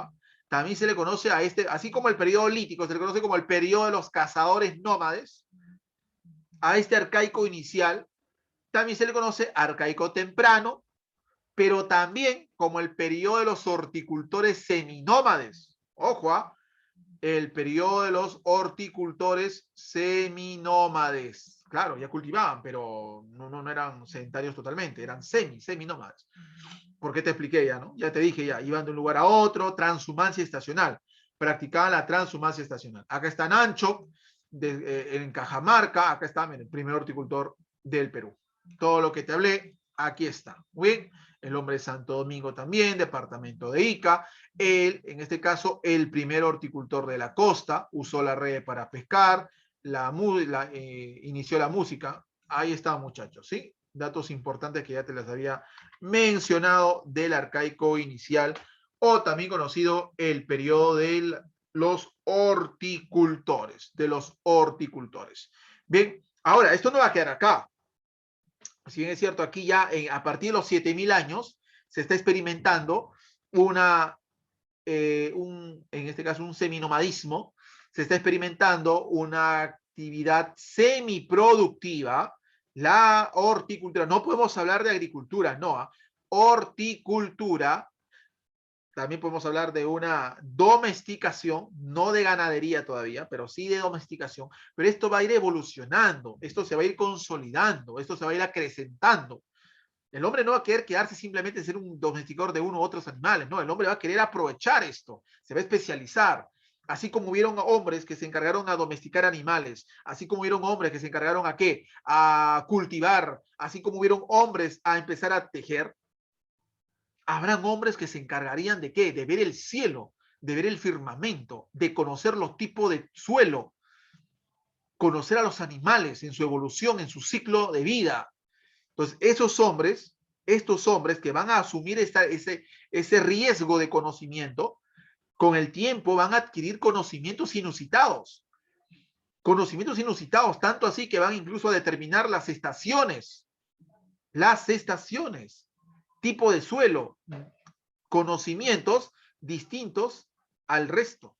A: también se le conoce a este, así como el periodo lítico, se le conoce como el periodo de los cazadores nómades. A este arcaico inicial también se le conoce arcaico temprano, pero también como el periodo de los horticultores seminómades. Ojo, el periodo de los horticultores seminómades. Claro, ya cultivaban, pero no eran sedentarios totalmente, eran seminómades. ¿Por qué te expliqué ya, no? Ya te dije ya, iban de un lugar a otro, transhumancia estacional. Practicaban la transhumancia estacional. Acá está Nancho, en Cajamarca, acá está el primer horticultor del Perú. Todo lo que te hablé, aquí está. Muy bien. El hombre de Santo Domingo también, departamento de Ica. Él, en este caso, el primer horticultor de la costa, usó la red para pescar, inició la música. Ahí está, muchachos, ¿sí? Datos importantes que ya te les había mencionado del arcaico inicial, o también conocido el periodo de los horticultores, Bien, ahora, esto no va a quedar acá. Si bien es cierto, aquí ya a partir de los 7000 años se está experimentando en este caso un seminomadismo, se está experimentando una actividad semiproductiva, la horticultura. No podemos hablar de agricultura, no. Horticultura. También podemos hablar de una domesticación, no de ganadería todavía, pero sí de domesticación. Pero esto va a ir evolucionando, esto se va a ir consolidando, esto se va a ir acrecentando. El hombre no va a querer quedarse simplemente ser un domesticador de uno u otros animales, no, el hombre va a querer aprovechar esto, se va a especializar. Así como hubieron hombres que se encargaron a domesticar animales, así como hubieron hombres que se encargaron a qué, a cultivar, así como hubieron hombres a empezar a tejer, habrán hombres que se encargarían de qué, de ver el cielo, de ver el firmamento, de conocer los tipos de suelo, conocer a los animales en su evolución, en su ciclo de vida. Entonces, estos hombres que van a asumir ese riesgo de conocimiento, con el tiempo van a adquirir conocimientos inusitados, tanto así que van incluso a determinar las estaciones, tipo de suelo, conocimientos distintos al resto,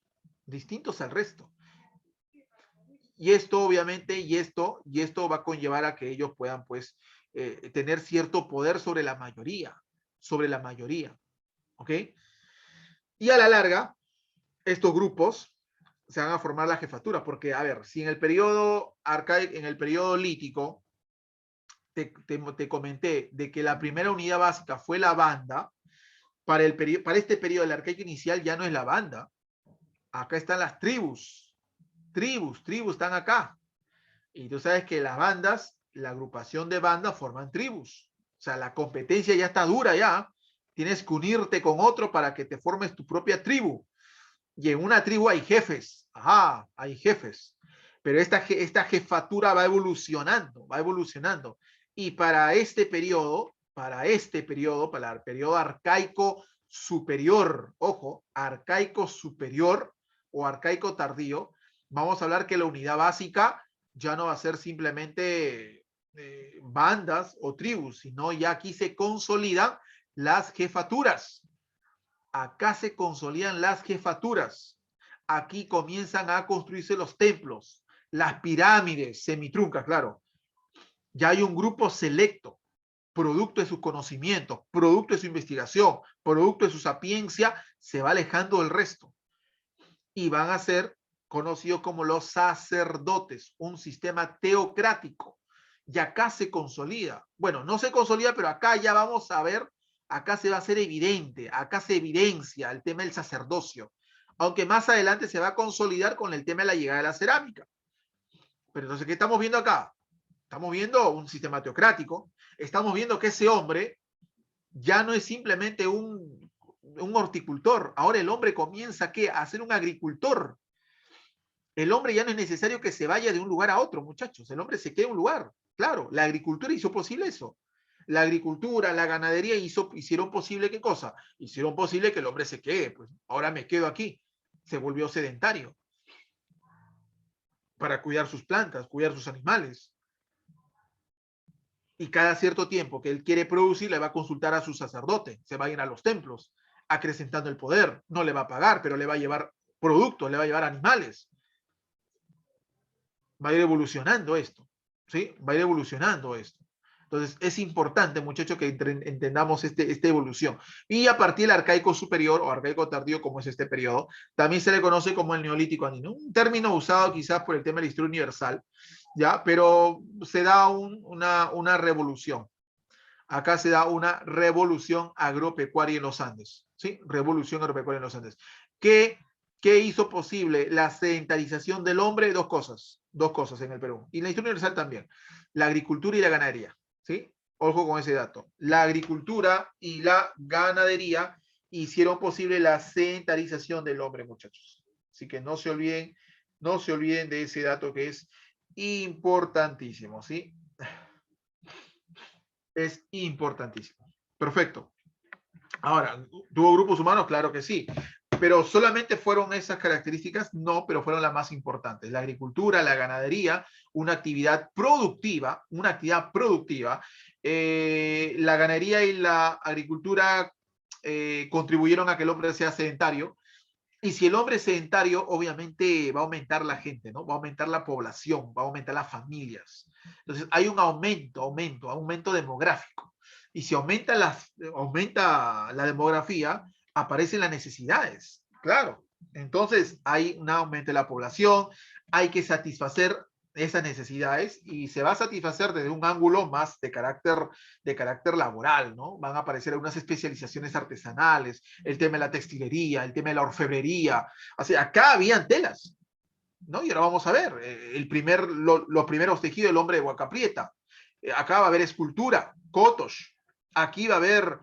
A: Y esto obviamente, y esto va a conllevar a que ellos puedan pues tener cierto poder sobre la mayoría, ¿ok? Y a la larga, estos grupos se van a formar la jefatura, porque a ver, si en el periodo arcaico, en el periodo lítico, te comenté de que la primera unidad básica fue la banda, para este periodo del arcaico inicial ya no es la banda, acá están las tribus están acá. Y tú sabes que las bandas, la agrupación de bandas forman tribus. O sea, la competencia ya está dura ya. Tienes que unirte con otro para que te formes tu propia tribu. Y en una tribu hay jefes. Ajá, hay jefes. Pero esta jefatura va evolucionando, va evolucionando. Y para el periodo arcaico superior, ojo, arcaico superior o arcaico tardío, vamos a hablar que la unidad básica ya no va a ser simplemente bandas o tribus, sino ya aquí se consolidan las jefaturas. Acá se consolidan las jefaturas. Aquí comienzan a construirse los templos, las pirámides semitruncas, claro. Ya hay un grupo selecto, producto de sus conocimientos, producto de su investigación, producto de su sapiencia, se va alejando del resto. Y van a ser conocidos como los sacerdotes, un sistema teocrático. Y acá se consolida. Bueno, no se consolida, pero acá ya vamos a ver, acá se va a hacer evidente, acá se evidencia el tema del sacerdocio. Aunque más adelante se va a consolidar con el tema de la llegada de la cerámica. Pero entonces, ¿qué estamos viendo acá? Estamos viendo un sistema teocrático, estamos viendo que ese hombre ya no es simplemente un horticultor, ahora el hombre comienza ¿qué? A ser un agricultor. El hombre ya no es necesario que se vaya de un lugar a otro, muchachos, el hombre se queda en un lugar. Claro, la agricultura hizo posible eso. La agricultura, la ganadería hicieron posible ¿qué cosa? Hicieron posible que el hombre se quede, pues ahora me quedo aquí. Se volvió sedentario para cuidar sus plantas, cuidar sus animales. Y cada cierto tiempo que él quiere producir, le va a consultar a su sacerdote, se va a ir a los templos, acrecentando el poder, no le va a pagar, pero le va a llevar productos, le va a llevar animales. Va a ir evolucionando esto, ¿sí? Va a ir evolucionando esto. Entonces, es importante, muchachos, que entendamos esta evolución. Y a partir del arcaico superior o arcaico tardío, como es este periodo, también se le conoce como el neolítico andino. Un término usado quizás por el tema de la historia universal, ¿ya? Pero se da una revolución. Acá se da una revolución agropecuaria en los Andes, ¿sí? Revolución agropecuaria en los Andes. ¿Qué hizo posible la sedentarización del hombre? Dos cosas en el Perú. Y en la historia universal también. La agricultura y la ganadería, ¿sí? Ojo con ese dato. La agricultura y la ganadería hicieron posible la sedentarización del hombre, muchachos. Así que no se olviden de ese dato que es importantísimo, ¿sí? Es importantísimo. Perfecto. Ahora, ¿tuvo grupos humanos? Claro que sí. Pero solamente fueron esas características, no, pero fueron las más importantes. La agricultura, la ganadería, una actividad productiva, la ganadería y la agricultura contribuyeron a que el hombre sea sedentario. Y si el hombre es sedentario, obviamente va a aumentar la gente, ¿no? Va a aumentar la población, va a aumentar las familias. Entonces hay un aumento demográfico. Y si aumenta la demografía, aparecen las necesidades. Claro. Entonces hay un aumento de la población, hay que satisfacer esas necesidades y se va a satisfacer desde un ángulo más de carácter laboral, ¿no? Van a aparecer algunas especializaciones artesanales, el tema de la textilería, el tema de la orfebrería. O sea, acá habían telas, ¿no? Y ahora vamos a ver, los primeros tejidos del hombre de Huacaprieta. Acá va a haber escultura, cotos. Aquí va a haber,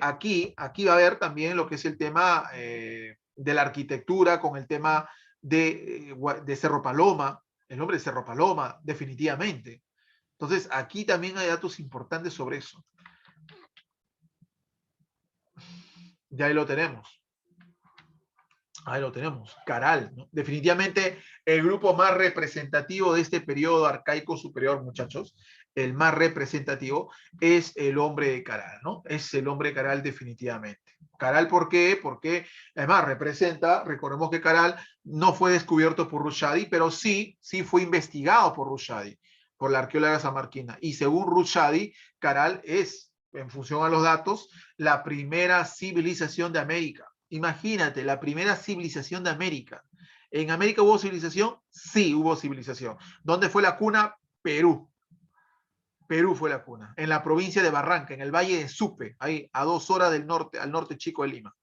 A: aquí va a haber también lo que es el tema de la arquitectura con el tema de Cerro Paloma, el nombre de Cerro Paloma, definitivamente. Entonces, aquí también hay datos importantes sobre eso. Ya ahí lo tenemos. Ahí lo tenemos, Caral, ¿no? Definitivamente el grupo más representativo de este periodo arcaico superior, muchachos, el más representativo es el hombre de Caral, ¿no? Es el hombre de Caral definitivamente. Caral, ¿por qué? Porque además representa, recordemos que Caral no fue descubierto por Rushdie, pero sí fue investigado por Rushdie, por la arqueóloga samarquina. Y según Rushdie, Caral es, en función a los datos, la primera civilización de América. Imagínate, la primera civilización de América. ¿En América hubo civilización? Sí, hubo civilización. ¿Dónde fue la cuna? Perú. Perú fue la cuna, en la provincia de Barranca, en el valle de Supe, ahí a 2 horas del norte, al norte chico de Lima.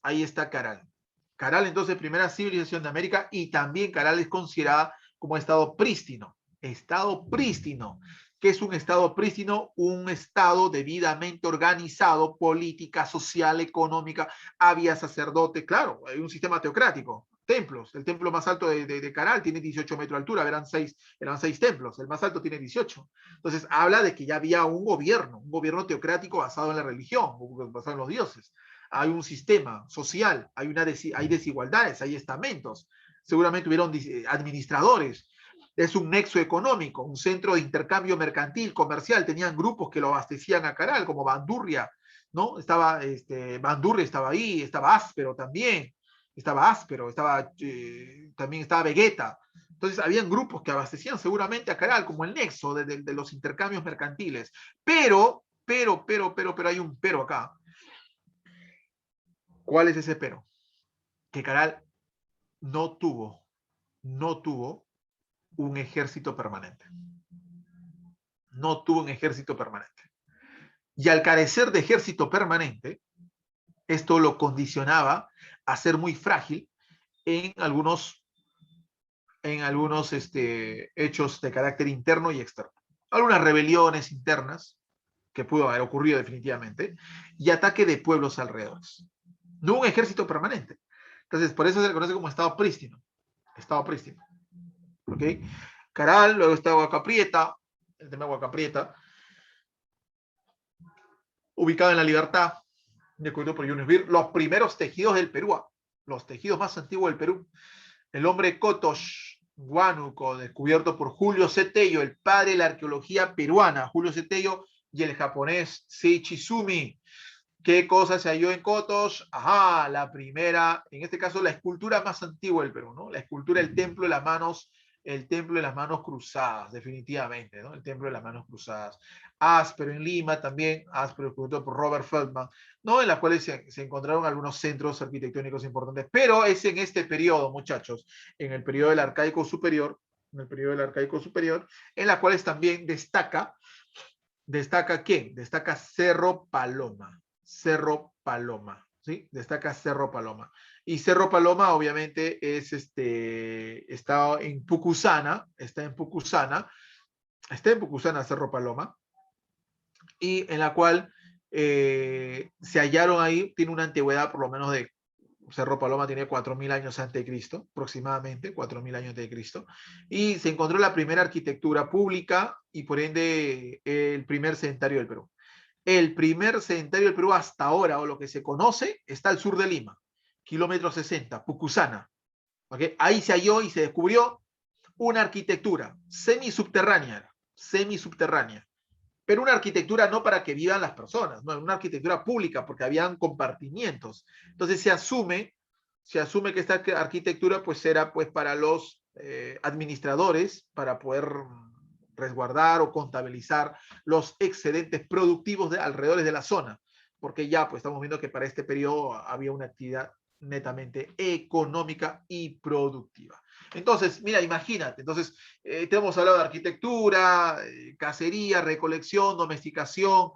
A: Ahí está Caral. Caral, entonces, primera civilización de América, y también Caral es considerada como estado prístino. Estado prístino. ¿Qué es un Estado prístino? Un Estado debidamente organizado, política, social, económica, había sacerdote, claro, hay un sistema teocrático, templos, el templo más alto de Caral tiene 18 metros de altura, eran seis templos, el más alto tiene 18. Entonces habla de que ya había un gobierno teocrático basado en la religión, basado en los dioses. Hay un sistema social, hay desigualdades, hay estamentos, seguramente hubieron administradores, es un nexo económico, un centro de intercambio mercantil, comercial, tenían grupos que lo abastecían a Caral, como Bandurria, ¿no? Bandurria estaba ahí, estaba Áspero también, también estaba Vegeta. Entonces, habían grupos que abastecían seguramente a Caral, como el nexo de los intercambios mercantiles. Pero, hay un pero acá. ¿Cuál es ese pero? Que Caral no tuvo un ejército permanente. No tuvo un ejército permanente. Y al carecer de ejército permanente, esto lo condicionaba a ser muy frágil en algunos hechos de carácter interno y externo. Algunas rebeliones internas que pudo haber ocurrido definitivamente y ataque de pueblos alrededores. No un ejército permanente. Entonces, por eso se le conoce como Estado prístino. Estado prístino. ¿Ok? Caral, luego está Huaca Prieta, el tema de Huaca Prieta, ubicado en La Libertad, descubierto por Julius Beer, los primeros tejidos del Perú, los tejidos más antiguos del Perú. El hombre Kotosh, Huánuco, descubierto por Julio Cetello, el padre de la arqueología peruana, Julio Cetello, y el japonés Seiichi Sumi. ¿Qué cosa se halló en Kotosh? Ajá, la primera, en este caso la escultura más antigua del Perú, ¿no? La escultura del templo de las manos, el templo de las manos cruzadas, definitivamente, ¿no? El templo de las manos cruzadas. Áspero en Lima también, Áspero descubierto por Robert Feldman, ¿no? En las cuales se encontraron algunos centros arquitectónicos importantes, pero es en este periodo, muchachos, en el periodo del Arcaico Superior, en las cuales también destaca ¿quién? Destaca Cerro Paloma. Cerro Paloma, ¿sí? Destaca Cerro Paloma. Y Cerro Paloma, obviamente, está en Pucusana, Cerro Paloma, y en la cual se hallaron ahí, tiene una antigüedad por lo menos de Cerro Paloma tiene 4.000 años antes de Cristo, aproximadamente 4.000 años antes de Cristo, y se encontró la primera arquitectura pública y por ende el primer sedentario del Perú. El primer sedentario del Perú hasta ahora, o lo que se conoce, está al sur de Lima, kilómetro 60, Pucusana. ¿Okay? Ahí se halló y se descubrió una arquitectura semisubterránea, pero una arquitectura no para que vivan las personas, no, una arquitectura pública, porque habían compartimientos. Entonces se asume que esta arquitectura pues era pues para los administradores, para poder resguardar o contabilizar los excedentes productivos de alrededor de la zona, porque ya pues estamos viendo que para este periodo había una actividad netamente económica y productiva. Entonces, mira, imagínate, entonces te hemos hablado de arquitectura, cacería, recolección, domesticación,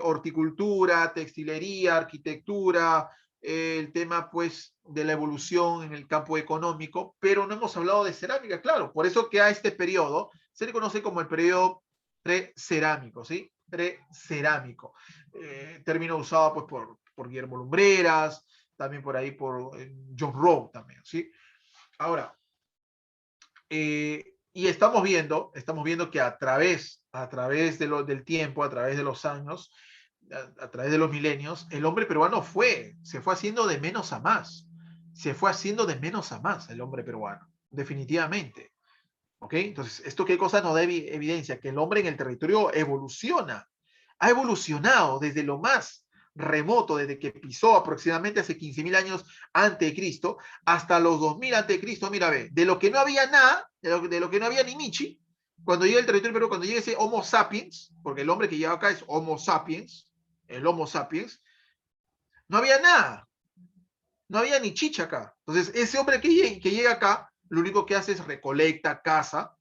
A: horticultura, textilería, arquitectura, el tema pues de la evolución en el campo económico, pero no hemos hablado de cerámica, claro, por eso que a este periodo se le conoce como el periodo precerámico, ¿sí? Precerámico, término usado pues por Guillermo Lumbreras, también por ahí por John Rowe también, ¿sí? Ahora, y estamos viendo que a través del tiempo, a través de los años, a través de los milenios, el hombre peruano se fue haciendo de menos a más. Se fue haciendo de menos a más el hombre peruano, definitivamente. ¿Ok? Entonces, ¿esto qué cosa nos da evidencia? Que el hombre en el territorio evoluciona. Ha evolucionado desde lo más remoto, desde que pisó aproximadamente hace 15.000 años antes de Cristo, hasta los 2000 antes de Cristo. Mira, ve, de lo que no había nada, de lo que no había ni Michi, cuando llega el territorio peruano, cuando llega ese Homo sapiens, porque el hombre que llega acá es Homo sapiens, el Homo sapiens, no había nada, no había ni chicha acá. Entonces, ese hombre que llega acá, lo único que hace es recolecta, caza,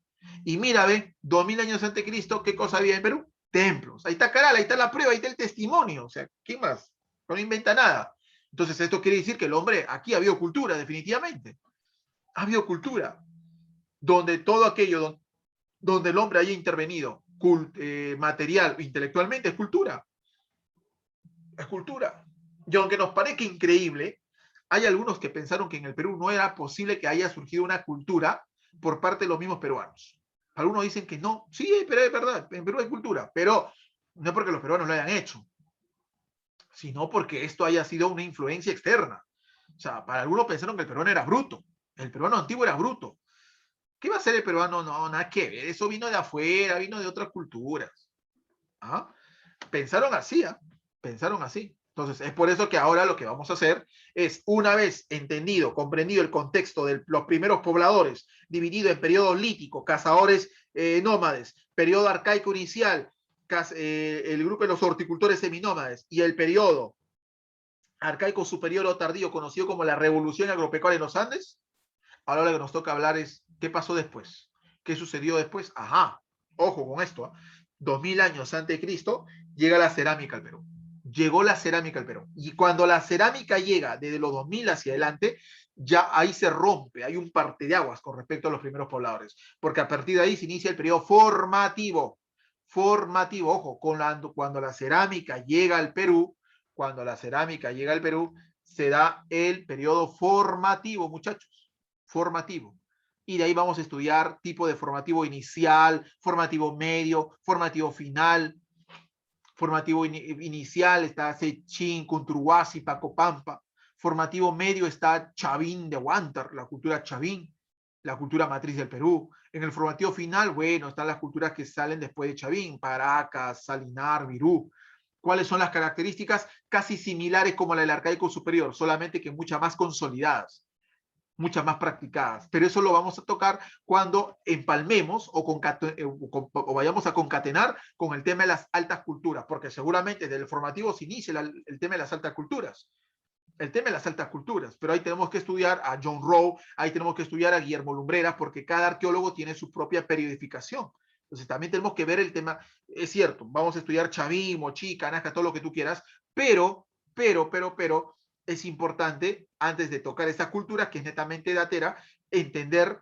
A: y mira, ve, 2000 años antes de Cristo, ¿qué cosa había en Perú? Templos. Ahí está Caral, ahí está la prueba, ahí está el testimonio. O sea, ¿qué más? No inventa nada. Entonces, esto quiere decir que el hombre, aquí ha habido cultura, definitivamente. Ha habido cultura. Donde todo aquello, donde el hombre haya intervenido material, intelectualmente, es cultura. Es cultura. Y aunque nos parezca increíble, hay algunos que pensaron que en el Perú no era posible que haya surgido una cultura por parte de los mismos peruanos. Algunos dicen que no. Sí, pero es verdad, en Perú hay cultura, pero no porque los peruanos lo hayan hecho, sino porque esto haya sido una influencia externa. O sea, para algunos pensaron que el peruano era bruto. El peruano antiguo era bruto. ¿Qué va a ser el peruano? No, nada que ver. Eso vino de afuera, vino de otras culturas. ¿Ah? Pensaron así, ¿eh? Pensaron así. Entonces, es por eso que ahora lo que vamos a hacer es, una vez entendido, comprendido el contexto de los primeros pobladores, dividido en periodo lítico, cazadores nómades, periodo arcaico inicial, el grupo de los horticultores seminómades, y el periodo arcaico superior o tardío, conocido como la revolución agropecuaria en los Andes. Ahora lo que nos toca hablar es, ¿qué pasó después? ¿Qué sucedió después? Ajá, ojo con esto, ¿eh? 2000 años antes de Cristo, llega la cerámica al Perú. Llegó la cerámica al Perú. Y cuando la cerámica llega desde los 2000 hacia adelante, ya ahí se rompe, hay un parteaguas con respecto a los primeros pobladores, porque a partir de ahí se inicia el periodo formativo. Formativo, ojo, cuando la cerámica llega al Perú, cuando la cerámica llega al Perú, se da el periodo formativo, muchachos, formativo. Y de ahí vamos a estudiar tipo de formativo inicial, formativo medio, formativo final. Formativo inicial está Sechín, Cunturhuasi, Pacopampa. Formativo medio está Chavín de Huántar, la cultura Chavín, la cultura matriz del Perú. En el formativo final, bueno, están las culturas que salen después de Chavín, Paracas, Salinar, Virú. ¿Cuáles son las características? Casi similares como la del arcaico superior, solamente que muchas más consolidadas, muchas más practicadas, pero eso lo vamos a tocar cuando empalmemos o vayamos a concatenar con el tema de las altas culturas, porque seguramente desde el formativo se inicia el tema de las altas culturas, el tema de las altas culturas, pero ahí tenemos que estudiar a John Rowe, ahí tenemos que estudiar a Guillermo Lumbreras, porque cada arqueólogo tiene su propia periodificación. Entonces también tenemos que ver el tema, es cierto, vamos a estudiar Chavín, Mochica, Nazca, todo lo que tú quieras, pero es importante, antes de tocar esta cultura que es netamente datera, entender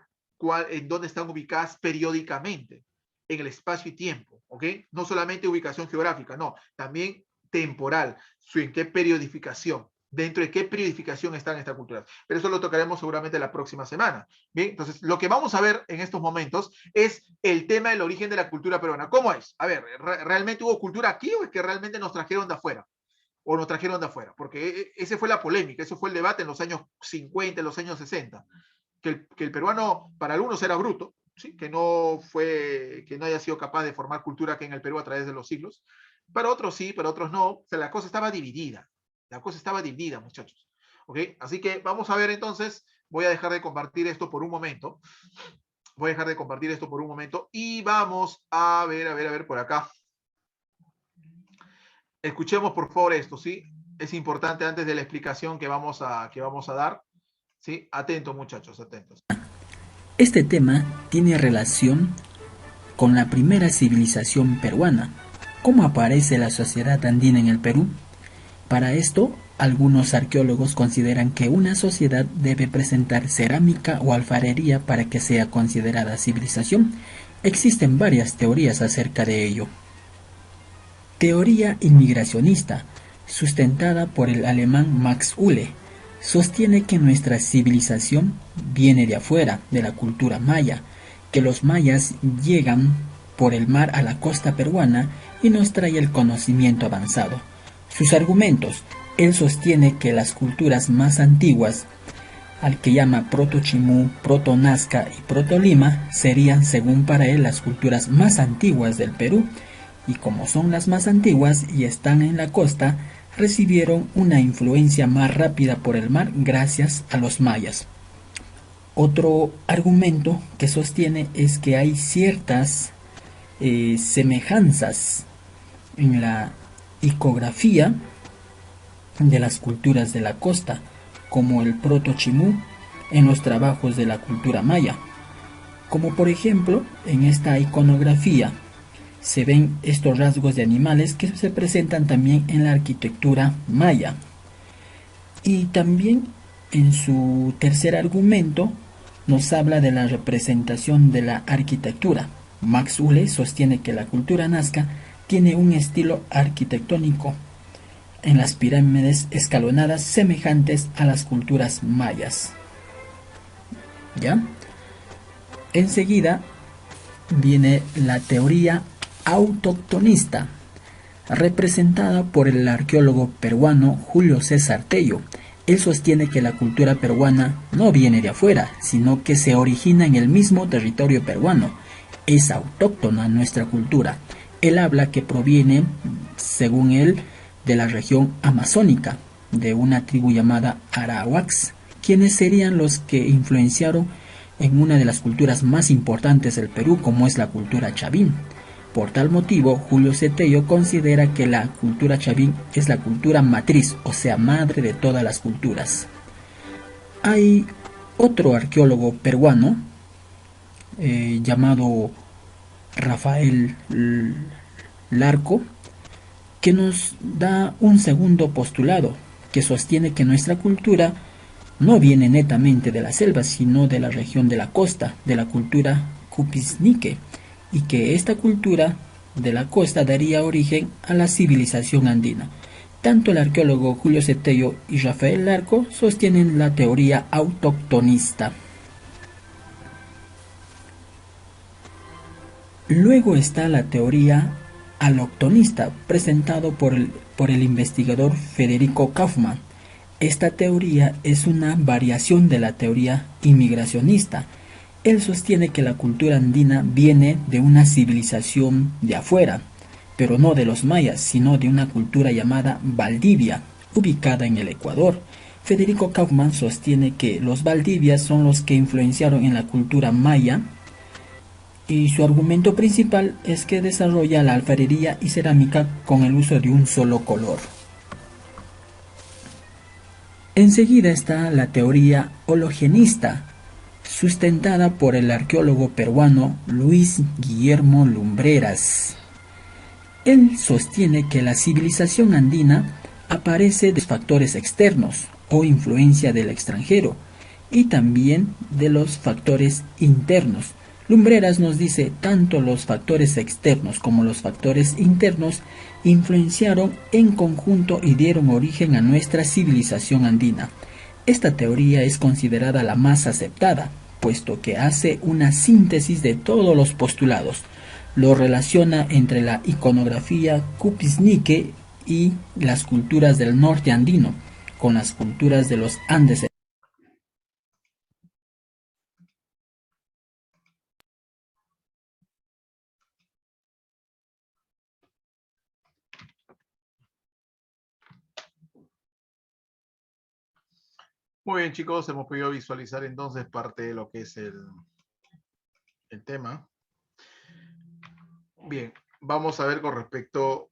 A: en dónde están ubicadas periódicamente, en el espacio y tiempo, ¿ok? No solamente ubicación geográfica, no, también temporal, en qué periodificación, dentro de qué periodificación están estas culturas. Pero eso lo tocaremos seguramente la próxima semana. Bien, entonces lo que vamos a ver en estos momentos es el tema del origen de la cultura peruana. ¿Cómo es? A ver, ¿realmente hubo cultura aquí o es que realmente nos trajeron de afuera? O nos trajeron de afuera, porque esa fue la polémica, eso fue el debate en los años 50, en los años 60, que el peruano para algunos era bruto, ¿sí? que no haya sido capaz de formar cultura aquí en el Perú a través de los siglos, para otros sí, para otros no, o sea, la cosa estaba dividida, muchachos, ¿ok? Así que vamos a ver entonces, voy a dejar de compartir esto por un momento, y vamos a ver por acá. Escuchemos por favor esto, ¿sí? Es importante antes de la explicación que vamos a dar, ¿sí? Atentos muchachos, atentos.
B: Este tema tiene relación con la primera civilización peruana. ¿Cómo aparece la sociedad andina en el Perú? Para esto, algunos arqueólogos consideran que una sociedad debe presentar cerámica o alfarería para que sea considerada civilización. Existen varias teorías acerca de ello. Teoría inmigracionista, sustentada por el alemán Max Uhle, sostiene que nuestra civilización viene de afuera, de la cultura maya, que los mayas llegan por el mar a la costa peruana y nos trae el conocimiento avanzado. Sus argumentos: él sostiene que las culturas más antiguas, al que llama Proto-Chimú, Proto-Nazca y Proto-Lima, serían, según para él, las culturas más antiguas del Perú, y como son las más antiguas y están en la costa, recibieron una influencia más rápida por el mar gracias a los mayas. Otro argumento que sostiene es que hay ciertas semejanzas en la icografía de las culturas de la costa, como el proto-chimú en los trabajos de la cultura maya. Como por ejemplo, en esta iconografía se ven estos rasgos de animales que se presentan también en la arquitectura maya. Y también en su tercer argumento nos habla de la representación de la arquitectura. Max Ulle sostiene que la cultura nazca tiene un estilo arquitectónico en las pirámides escalonadas semejantes a las culturas mayas. ¿Ya? Enseguida viene la teoría autoctonista, representada por el arqueólogo peruano Julio César Tello. Él sostiene que la cultura peruana no viene de afuera, sino que se origina en el mismo territorio peruano. Es autóctona a nuestra cultura. Él habla que proviene, según él, de la región amazónica, de una tribu llamada Arawaks, quienes serían los que influenciaron en una de las culturas más importantes del Perú, como es la cultura chavín. Por tal motivo, Julio Cetello considera que la cultura chavín es la cultura matriz, o sea, madre de todas las culturas. Hay otro arqueólogo peruano llamado Rafael Larco, que nos da un segundo postulado, que sostiene que nuestra cultura no viene netamente de la selva, sino de la región de la costa, de la cultura Cupisnique, y que esta cultura de la costa daría origen a la civilización andina. Tanto el arqueólogo Julio Cetello y Rafael Larco sostienen la teoría autoctonista. Luego está la teoría aloctonista, presentado por el investigador Federico Kaufmann. Esta teoría es una variación de la teoría inmigracionista. Él sostiene que la cultura andina viene de una civilización de afuera, pero no de los mayas, sino de una cultura llamada Valdivia, ubicada en el Ecuador. Federico Kaufmann sostiene que los valdivias son los que influenciaron en la cultura maya, y su argumento principal es que desarrolla la alfarería y cerámica con el uso de un solo color. Enseguida está la teoría hologenista, sustentada por el arqueólogo peruano Luis Guillermo Lumbreras. Él sostiene que la civilización andina aparece de factores externos o influencia del extranjero y también de los factores internos. Lumbreras nos dice tanto los factores externos como los factores internos influenciaron en conjunto y dieron origen a nuestra civilización andina. Esta teoría es considerada la más aceptada, puesto que hace una síntesis de todos los postulados. Lo relaciona entre la iconografía Cupisnique y las culturas del norte andino, con las culturas de los Andes.
A: Muy bien, chicos, hemos podido visualizar entonces parte de lo que es el tema. Bien, vamos a ver con respecto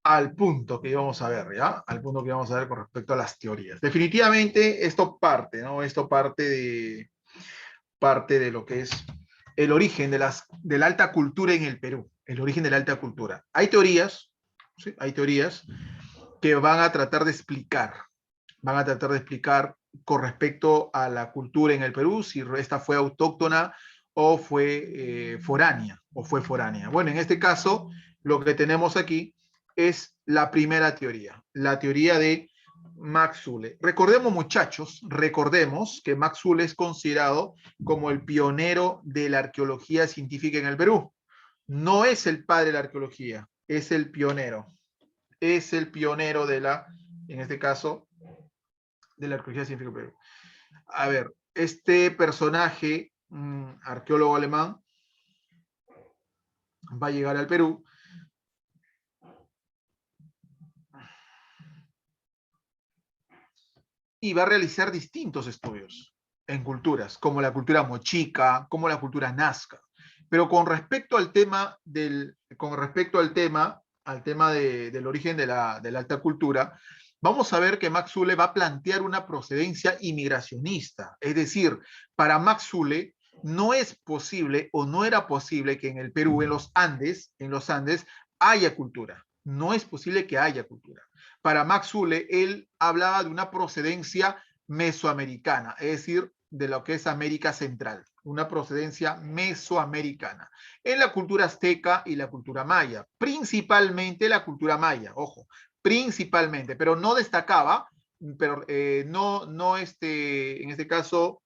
A: al punto que íbamos a ver, ¿ya? Al punto que íbamos a ver con respecto a las teorías. Definitivamente esto parte, ¿no? Esto parte de lo que es el origen de la alta cultura en el Perú, el origen de la alta cultura. Hay teorías, ¿sí? Hay teorías que van a tratar de explicar con respecto a la cultura en el Perú, si esta fue autóctona o fue foránea, o fue foránea. Bueno, en este caso, lo que tenemos aquí es la primera teoría, la teoría de Max Ulle. Recordemos, muchachos, recordemos que Max Ulle es considerado como el pionero de la arqueología científica en el Perú. No es el padre de la arqueología, es el pionero. Es el pionero de en este caso, de la arqueología científica en el Perú. A ver, este personaje, arqueólogo alemán, va a llegar al Perú y va a realizar distintos estudios en culturas, como la cultura mochica, como la cultura nazca. Pero con respecto al tema del origen de la alta cultura, vamos a ver que Max Ulle va a plantear una procedencia inmigracionista. Es decir, para Max Ulle no es posible o no era posible que en el Perú, en los Andes, haya cultura. No es posible que haya cultura. Para Max Ulle, él hablaba de una procedencia mesoamericana, es decir, de lo que es América Central, una procedencia mesoamericana, en la cultura azteca y la cultura maya, principalmente la cultura maya, ojo, principalmente, pero no destacaba, pero en este caso,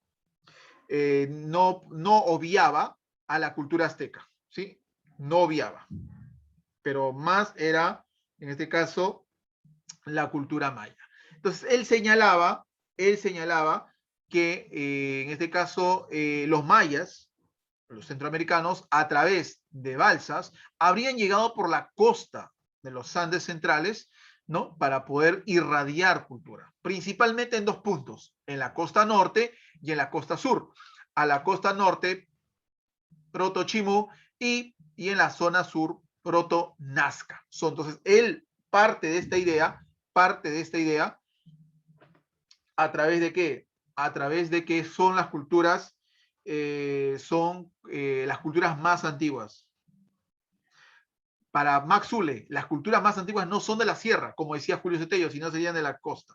A: no obviaba a la cultura azteca, ¿sí? No obviaba, pero más era, en este caso, la cultura maya. Entonces, él señalaba que en este caso los mayas, los centroamericanos, a través de balsas, habrían llegado por la costa de los Andes centrales, ¿no? Para poder irradiar cultura, principalmente en dos puntos, en la costa norte y en la costa sur. A la costa norte, Proto-Chimú, y en la zona sur, Proto-Nazca. Entonces, él parte de esta idea, ¿a través de qué? A través de que son las culturas, las culturas más antiguas. Para Max Zule, las culturas más antiguas no son de la sierra, como decía Julio Cetello, sino serían de la costa.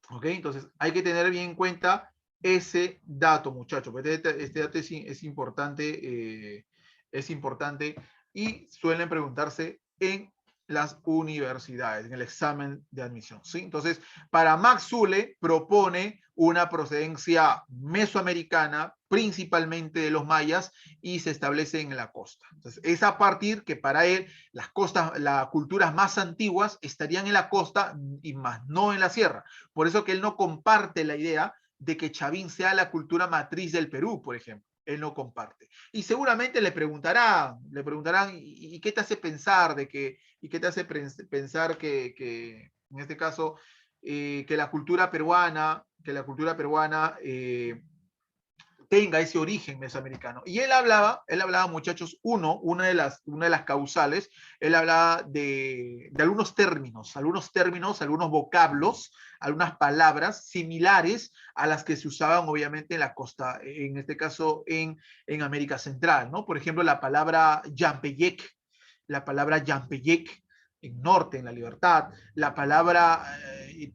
A: ¿Ok? Entonces, hay que tener bien en cuenta ese dato, muchachos. Este dato es importante, y suelen preguntarse en las universidades, en el examen de admisión. ¿Sí? Entonces, para Max Zule propone una procedencia mesoamericana, principalmente de los mayas, y se establece en la costa. Entonces, es a partir que para él las culturas más antiguas estarían en la costa y más no en la sierra. Por eso que él no comparte la idea de que Chavín sea la cultura matriz del Perú, por ejemplo. Él no comparte. Y seguramente le preguntarán, ¿y qué te hace pensar y qué te hace pensar que en este caso, que la cultura peruana, tenga ese origen mesoamericano? Y él hablaba, muchachos, una de las causales, él hablaba de algunos términos, algunos vocablos, algunas palabras similares a las que se usaban obviamente en la costa, en este caso en América Central, ¿no? Por ejemplo, la palabra Yampeyek en norte, en la libertad, la palabra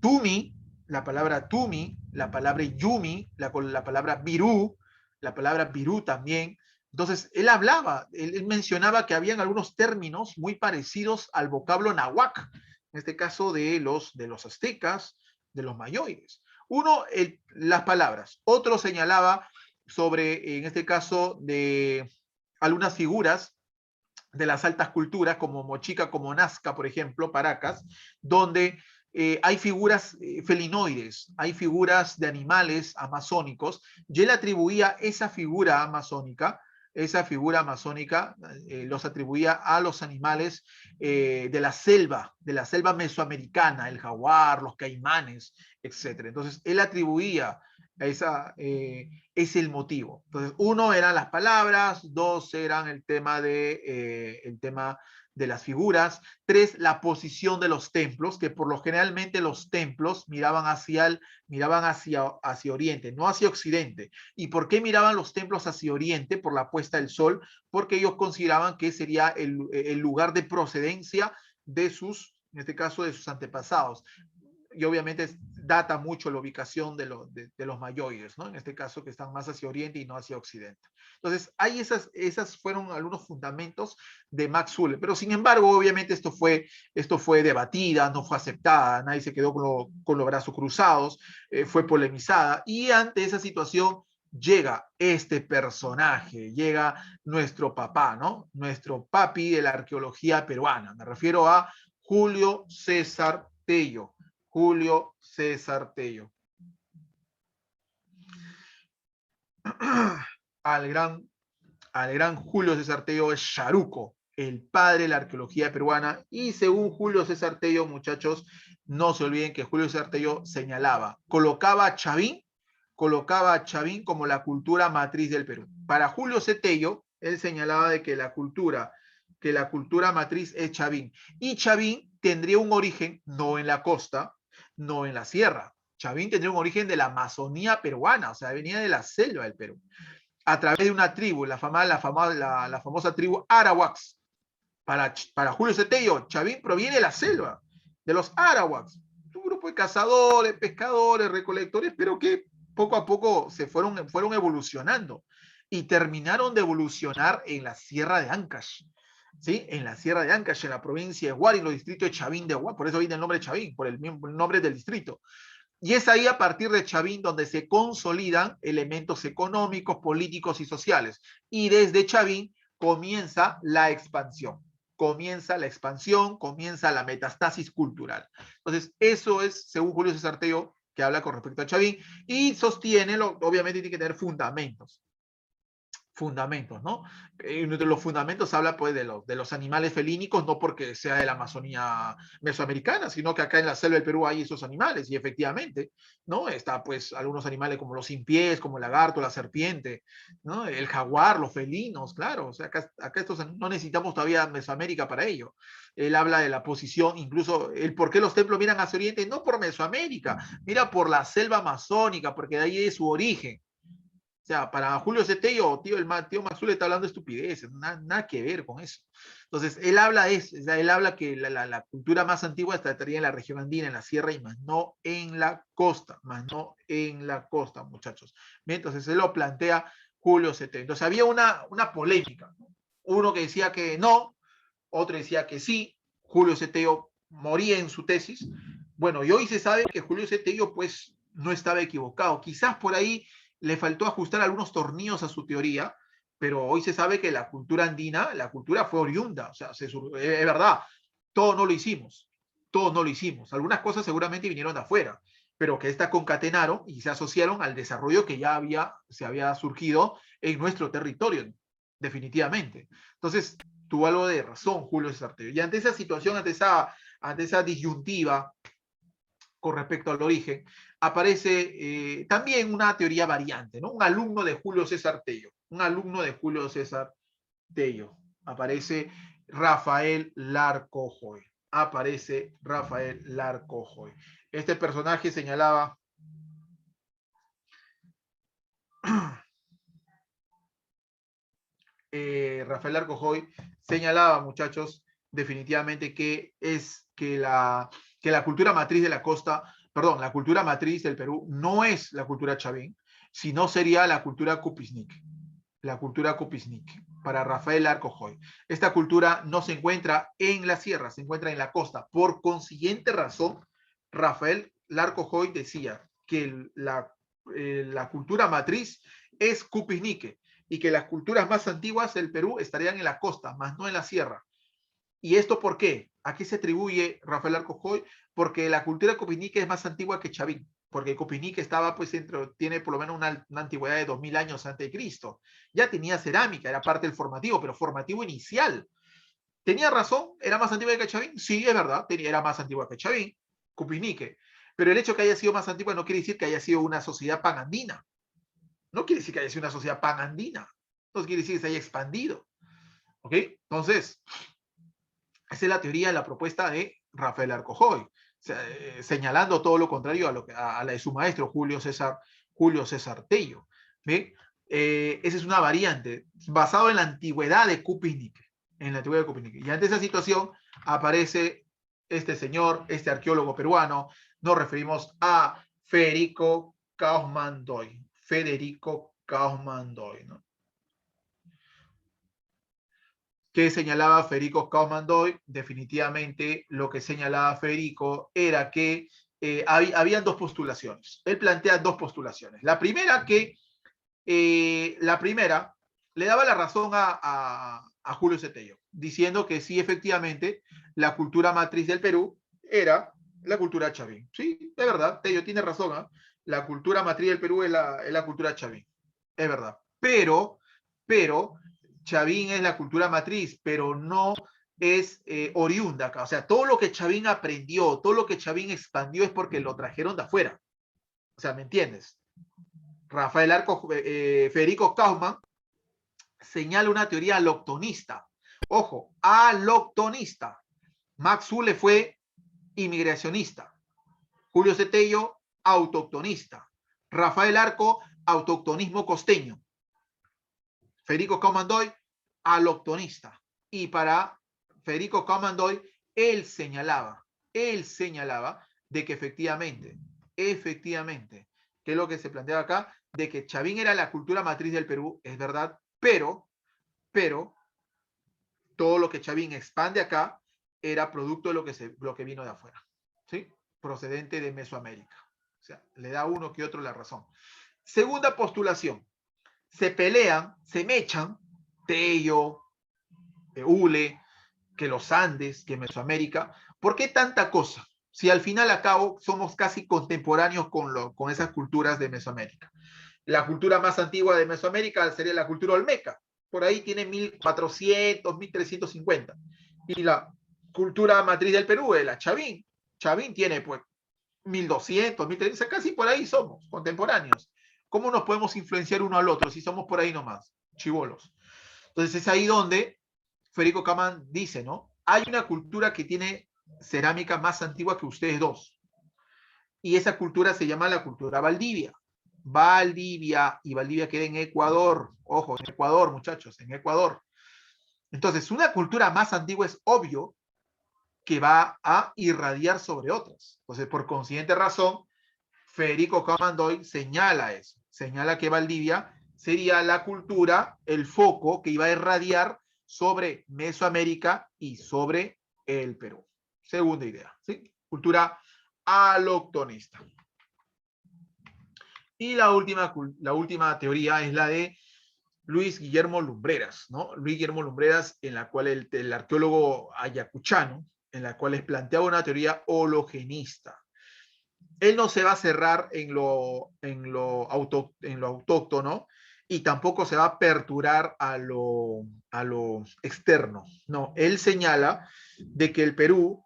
A: Tumi, la palabra Yumi, la palabra Virú, la palabra virú también. Entonces, él mencionaba que habían algunos términos muy parecidos al vocablo nahuac, en este caso de los aztecas, de los mayoides. Uno, las palabras. Otro señalaba sobre, en este caso, de algunas figuras de las altas culturas, como Mochica, como Nazca, por ejemplo, Paracas, donde hay figuras felinoides, hay figuras de animales amazónicos, y él atribuía esa figura amazónica los atribuía a los animales de la selva mesoamericana, el jaguar, los caimanes, etc. Entonces, él atribuía es el motivo. Entonces, uno eran las palabras, dos eran el tema de las figuras, tres, la posición de los templos, que por lo generalmente los templos miraban hacia oriente, no hacia occidente. ¿Y por qué miraban los templos hacia oriente? Por la puesta del sol, porque ellos consideraban que sería el lugar de procedencia en este caso, de sus antepasados. Y obviamente data mucho la ubicación de los mayoides, ¿no? En este caso, que están más hacia oriente y no hacia occidente. Entonces, esas fueron algunos fundamentos de Max Zule, pero sin embargo, obviamente esto fue debatida, no fue aceptada, nadie se quedó con los brazos cruzados, fue polemizada, y ante esa situación llega este personaje, llega nuestro papá, ¿no? Nuestro papi de la arqueología peruana. Me refiero a Julio César Tello. Julio César Tello. Al gran Julio César Tello es Charuco, el padre de la arqueología peruana, y según Julio César Tello, muchachos, no se olviden que Julio César Tello colocaba a Chavín como la cultura matriz del Perú. Para Julio C. Tello, él señalaba de que la cultura matriz es Chavín, y Chavín tendría un origen no en la costa, no en la sierra. Chavín tendría un origen de la Amazonía peruana, o sea, venía de la selva del Perú, a través de una tribu, la famosa tribu Arawaks. Para Julio Cetello, Chavín proviene de la selva, de los Arawaks. un grupo de cazadores, pescadores, recolectores, pero que poco a poco fueron evolucionando y terminaron de evolucionar en la Sierra de Ancash. ¿Sí? En la Sierra de Ancash, en la provincia de Huari, en los distritos de Chavín de Huari, por eso viene el nombre de Chavín, por el nombre del distrito. Y es ahí a partir de Chavín donde se consolidan elementos económicos, políticos y sociales. Y desde Chavín comienza la expansión. Comienza la expansión, comienza la metastasis cultural. Entonces, eso es, según Julio César Tello, que habla con respecto a Chavín, y sostiene, obviamente tiene que tener fundamentos, ¿no? Entre los fundamentos habla pues de los animales felínicos, no porque sea de la Amazonía mesoamericana, sino que acá en la selva del Perú hay esos animales, y efectivamente, ¿no? Está pues algunos animales como los sin pies, como el lagarto, la serpiente, ¿no? El jaguar, los felinos, claro, o sea, acá estos no necesitamos todavía Mesoamérica para ello. Él habla de la posición, incluso el por qué los templos miran hacia Oriente, no por Mesoamérica, mira por la selva amazónica, porque de ahí es su origen. O sea, para Julio Cetello, tío Maxule está hablando de estupideces, nada que ver con eso. Entonces, él habla de eso, él habla que la cultura más antigua estaría en la región andina, en la sierra, y más no en la costa, muchachos. Entonces, él lo plantea Julio Cetello. Entonces, había una polémica, ¿no? Uno que decía que no, otro decía que sí. Julio Cetello moría en su tesis. Bueno, y hoy se sabe que Julio Cetello, pues, no estaba equivocado. Quizás por ahí le faltó ajustar algunos tornillos a su teoría, pero hoy se sabe que la cultura andina, la cultura fue oriunda, o sea, es verdad, todo no lo hicimos, todo no lo hicimos. Algunas cosas seguramente vinieron de afuera, pero que estas concatenaron y se asociaron al desarrollo que ya se había surgido en nuestro territorio, definitivamente. Entonces, tuvo algo de razón Julio César Tello. Y ante esa situación, ante esa disyuntiva con respecto al origen, aparece también una teoría variante, ¿no? Un alumno de Julio César Tello, aparece Rafael Larcojoy, Este personaje señalaba Rafael Larcojoy señalaba, muchachos, definitivamente que la cultura matriz de la costa, perdón, la cultura matriz del Perú no es la cultura chavín, sino sería la cultura cupisnique. La cultura cupisnique, para Rafael Larcojoy. Esta cultura no se encuentra en la sierra, se encuentra en la costa. Por consiguiente razón, Rafael Larcojoy decía que la cultura matriz es cupisnique y que las culturas más antiguas del Perú estarían en la costa, más no en la sierra. ¿Y esto por qué? ¿A qué se atribuye Rafael Larcojoy? Porque la cultura copinique es más antigua que Chavín, porque Copinique estaba pues tiene por lo menos una antigüedad de 2000 años antes de Cristo. Ya tenía cerámica, era parte del formativo, pero formativo inicial. ¿Tenía razón? ¿Era más antigua que Chavín? Sí, es verdad, era más antigua que Chavín, Copinique. Pero el hecho que haya sido más antigua no quiere decir que haya sido una sociedad panandina. No quiere decir que haya sido una sociedad panandina. No quiere decir que se haya expandido. ¿Ok? Entonces, esa es la teoría, la propuesta de Rafael Arcojoy, señalando todo lo contrario a la de su maestro Julio César Tello. Esa es una variante basada en la antigüedad de Cupinique. Y ante esa situación aparece este señor, este arqueólogo peruano, nos referimos a Federico Kaufmann-Doy. ¿No? ¿Qué señalaba Federico Kaufmann-Doy? Definitivamente lo que señalaba Federico era que habían dos postulaciones. Él plantea dos postulaciones. La primera le daba la razón a Julio Cetello, diciendo que sí, efectivamente, la cultura matriz del Perú era la cultura chavín. Sí, es verdad, Tello tiene razón. ¿Eh? La cultura matriz del Perú es la cultura chavín. Es verdad. Pero Chavín es la cultura matriz, pero no es oriunda acá. O sea, todo lo que Chavín aprendió, todo lo que Chavín expandió es porque lo trajeron de afuera. O sea, ¿me entiendes? Federico Kaufmann señala una teoría aloctonista. Ojo, aloctonista. Max Zule fue inmigracionista. Julio Cetello, autoctonista. Rafael Arco, autoctonismo costeño. Federico Kaufmann-Doy, aloctonista. Y para Federico Kaufmann-Doy, él señalaba de que efectivamente, que es lo que se plantea acá, de que Chavín era la cultura matriz del Perú, es verdad, pero, todo lo que Chavín expande acá era producto de lo que vino de afuera, ¿sí? Procedente de Mesoamérica. O sea, le da uno que otro la razón. Segunda postulación. Se pelean, se mechan, Tello, Ule, que los Andes, que Mesoamérica. ¿Por qué tanta cosa? Si al final a cabo somos casi contemporáneos con esas culturas de Mesoamérica. La cultura más antigua de Mesoamérica sería la cultura olmeca. Por ahí tiene 1400, 1350. Y la cultura matriz del Perú es la Chavín. Chavín tiene pues 1200, 1300, casi por ahí somos contemporáneos. ¿Cómo nos podemos influenciar uno al otro si somos por ahí nomás, chivolos? Entonces es ahí donde Federico Camán dice, ¿no? Hay una cultura que tiene cerámica más antigua que ustedes dos. Y esa cultura se llama la cultura Valdivia. Y Valdivia queda en Ecuador. Ojo, en Ecuador, muchachos, en Ecuador. Entonces, una cultura más antigua es obvio que va a irradiar sobre otras. Entonces, por consiguiente razón, Federico Camandoy señala eso. Señala que Valdivia sería la cultura, el foco que iba a irradiar sobre Mesoamérica y sobre el Perú. Segunda idea, ¿sí? Cultura aloctonista. Y la última teoría es la de Luis Guillermo Lumbreras, ¿no? Luis Guillermo Lumbreras, en la cual el arqueólogo ayacuchano, en la cual les planteaba una teoría hologenista. Él no se va a cerrar en lo autóctono y tampoco se va a aperturar a lo externo. No, él señala de que el Perú,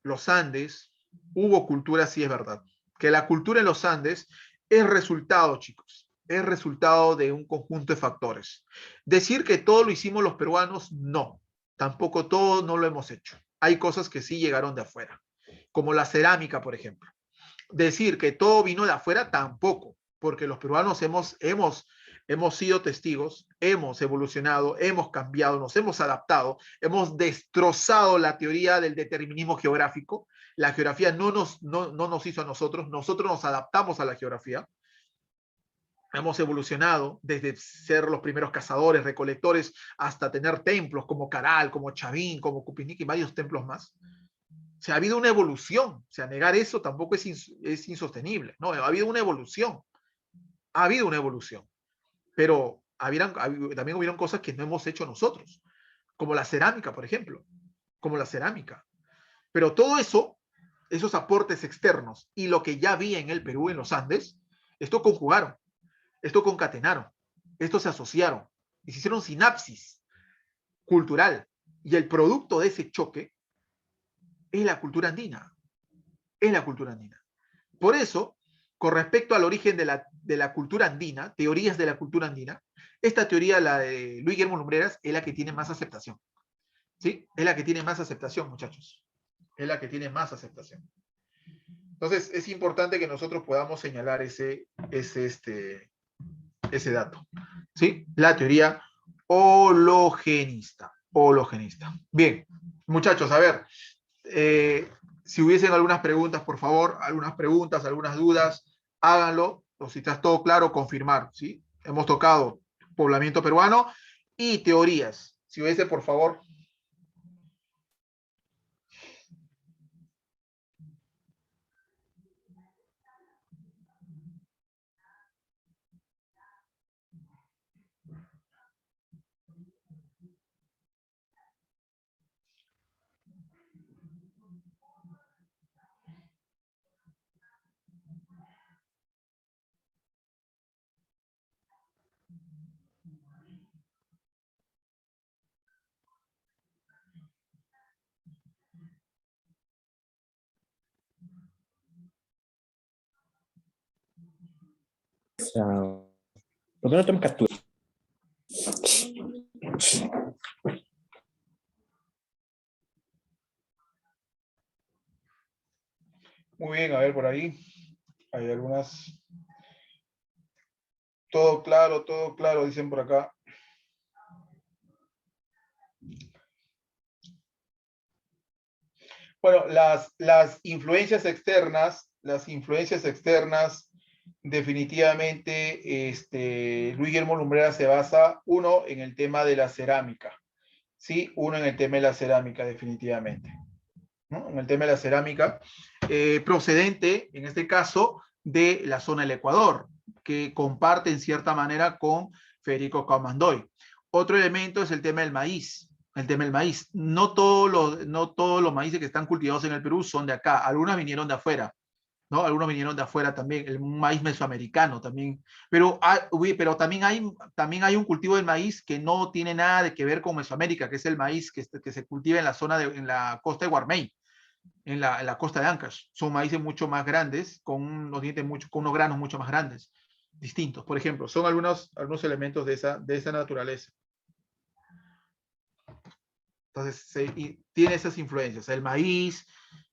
A: los Andes, hubo cultura, sí es verdad. Que la cultura en los Andes es resultado, chicos, es resultado de un conjunto de factores. Decir que todo lo hicimos los peruanos, no. Tampoco todo no lo hemos hecho. Hay cosas que sí llegaron de afuera, como la cerámica, por ejemplo. Decir que todo vino de afuera, tampoco, porque los peruanos hemos sido testigos, hemos evolucionado, hemos cambiado, nos hemos adaptado, hemos destrozado la teoría del determinismo geográfico. La geografía no nos hizo a nosotros nos adaptamos a la geografía. Hemos evolucionado desde ser los primeros cazadores, recolectores, hasta tener templos como Caral, como Chavín, como Cupinique y varios templos más. O sea, ha habido una evolución. O sea, negar eso tampoco es insostenible. No, ha habido una evolución. Ha habido una evolución. Pero también hubieron cosas que no hemos hecho nosotros, como la cerámica, por ejemplo. Como la cerámica. Pero todo eso, esos aportes externos y lo que ya había en el Perú, en los Andes, esto conjugaron, esto concatenaron, esto se asociaron, y se hicieron sinapsis cultural. Y el producto de ese choque es la cultura andina. Es la cultura andina. Por eso, con respecto al origen de la cultura andina, teorías de la cultura andina, esta teoría, la de Luis Guillermo Lumbreras, es la que tiene más aceptación. ¿Sí? Es la que tiene más aceptación, muchachos. Es la que tiene más aceptación. Entonces, es importante que nosotros podamos señalar ese dato. ¿Sí? La teoría hologenista. Hologenista. Bien, muchachos, a ver, si hubiesen algunas preguntas, por favor, algunas preguntas, algunas dudas, háganlo, o si está todo claro, confirmar, ¿sí? Hemos tocado poblamiento peruano y teorías. Si hubiese, por favor.
C: ¿Por qué no tomas captura?
A: Muy bien, a ver por ahí. Hay algunas. Todo claro, dicen por acá. Bueno, las las influencias externas, definitivamente, Luis Guillermo Lumbrera se basa, uno, en el tema de la cerámica, ¿sí? Uno en el tema de la cerámica, definitivamente, ¿no? En el tema de la cerámica, procedente, en este caso, de la zona del Ecuador, que comparte en cierta manera con Federico Kaumandoy. Otro elemento es el tema del maíz. El tema del maíz. No todos los maíces que están cultivados en el Perú son de acá. Algunos vinieron de afuera, ¿no? Algunos vinieron de afuera también, el maíz mesoamericano también. Pero también hay un cultivo del maíz que no tiene nada de que ver con Mesoamérica, que es el maíz que se cultiva en la zona en la costa de Guarmey, en la costa de Ancash. Son maíces mucho más grandes, con unos dientes con unos granos mucho más grandes, distintos. Por ejemplo, son algunos elementos de esa naturaleza. Entonces, tiene esas influencias. El maíz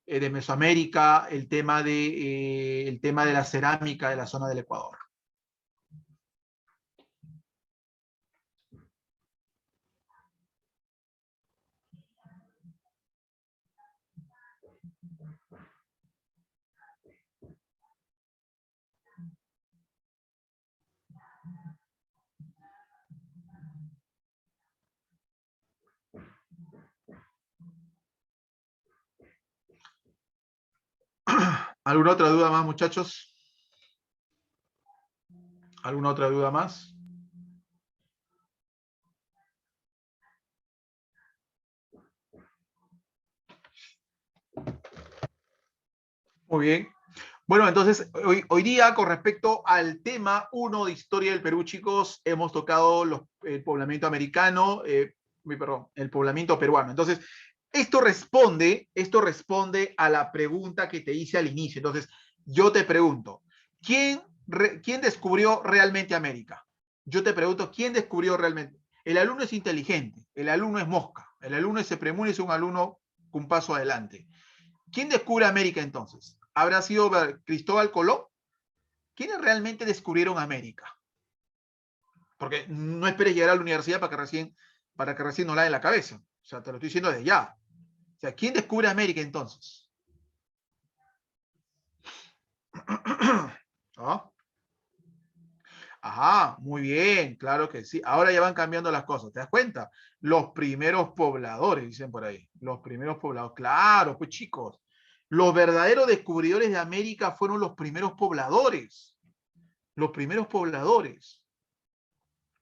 A: de Mesoamérica, el tema de la cerámica de la zona del Ecuador. ¿Alguna otra duda más, muchachos? ¿Alguna otra duda más? Muy bien. Bueno, entonces, hoy día, con respecto al tema 1 de historia del Perú, chicos, hemos tocado el poblamiento americano, perdón, el poblamiento peruano. Entonces, esto responde a la pregunta que te hice al inicio. Entonces, yo te pregunto, ¿quién descubrió realmente América? Yo te pregunto, ¿quién descubrió realmente? El alumno es inteligente, el alumno es mosca, el alumno se premune, es un alumno con un paso adelante. ¿Quién descubre América entonces? ¿Habrá sido Cristóbal Colón? ¿Quiénes realmente descubrieron América? Porque no esperes llegar a la universidad para que recién nos la den la cabeza. O sea, te lo estoy diciendo desde ya. O sea, ¿quién descubre América entonces? ¿Ah? Ajá, muy bien, claro que sí. Ahora ya van cambiando las cosas, ¿te das cuenta? Los primeros pobladores, dicen por ahí. Los primeros pobladores. Claro, pues chicos. Los verdaderos descubridores de América fueron los primeros pobladores. Los primeros pobladores.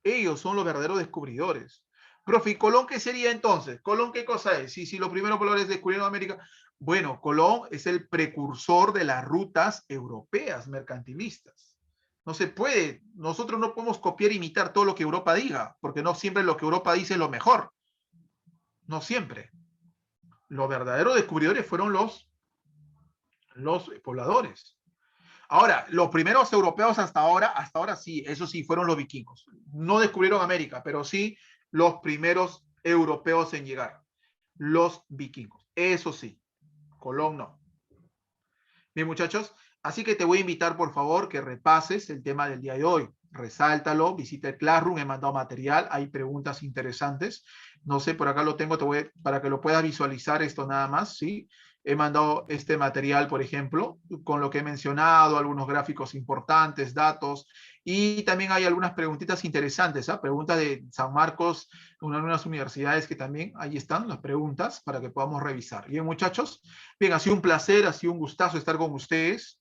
A: Ellos son los verdaderos descubridores. Profe, ¿y Colón qué sería entonces? ¿Colón qué cosa es? Si los primeros pobladores descubrieron América. Bueno, Colón es el precursor de las rutas europeas mercantilistas. No se puede, nosotros no podemos copiar e imitar todo lo que Europa diga, porque no siempre lo que Europa dice es lo mejor. No siempre. Los verdaderos descubridores fueron los pobladores. Ahora, los primeros europeos hasta ahora sí, eso sí, fueron los vikingos. No descubrieron América, pero sí los primeros europeos en llegar. Los vikingos. Eso sí, Colón no. Bien, muchachos, así que te voy a invitar, por favor, que repases el tema del día de hoy. Resáltalo, visita el Classroom, he mandado material, hay preguntas interesantes. No sé, por acá lo tengo, para que lo puedas visualizar esto nada más, ¿sí? He mandado este material, por ejemplo, con lo que he mencionado, algunos gráficos importantes, datos, y también hay algunas preguntitas interesantes, ¿eh? Preguntas de San Marcos, unas universidades que también, ahí están las preguntas para que podamos revisar. Bien, muchachos, bien, ha sido un placer, ha sido un gustazo estar con ustedes,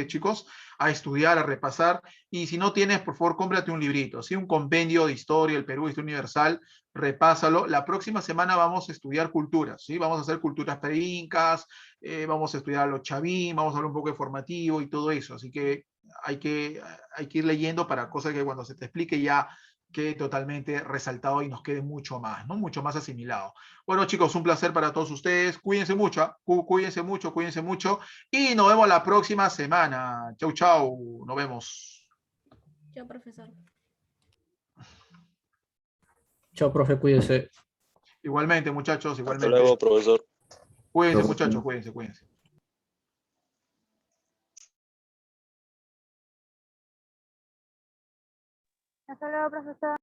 A: chicos, a estudiar, a repasar, y si no tienes, por favor, cómprate un librito, ¿sí? Un compendio de historia del Perú, historia universal, repásalo. La próxima semana vamos a estudiar culturas, ¿sí? Vamos a hacer culturas pre-incas, vamos a estudiar a los chavín, vamos a hablar un poco de formativo y todo eso, así que hay que ir leyendo para cosas que cuando se te explique ya quede totalmente resaltado y nos quede mucho más, ¿no? Mucho más asimilado. Bueno, chicos, un placer para todos ustedes. Cuídense mucho, ¿eh? Cuídense mucho. Y nos vemos la próxima semana. Chau, chau. Nos vemos.
C: Chao, profesor.
D: Chao, profe, cuídese.
A: Igualmente, muchachos,
E: Hasta
A: igualmente.
E: luego, profesor.
A: Cuídense, muchachos, cuídense.
F: Hasta luego, profesor.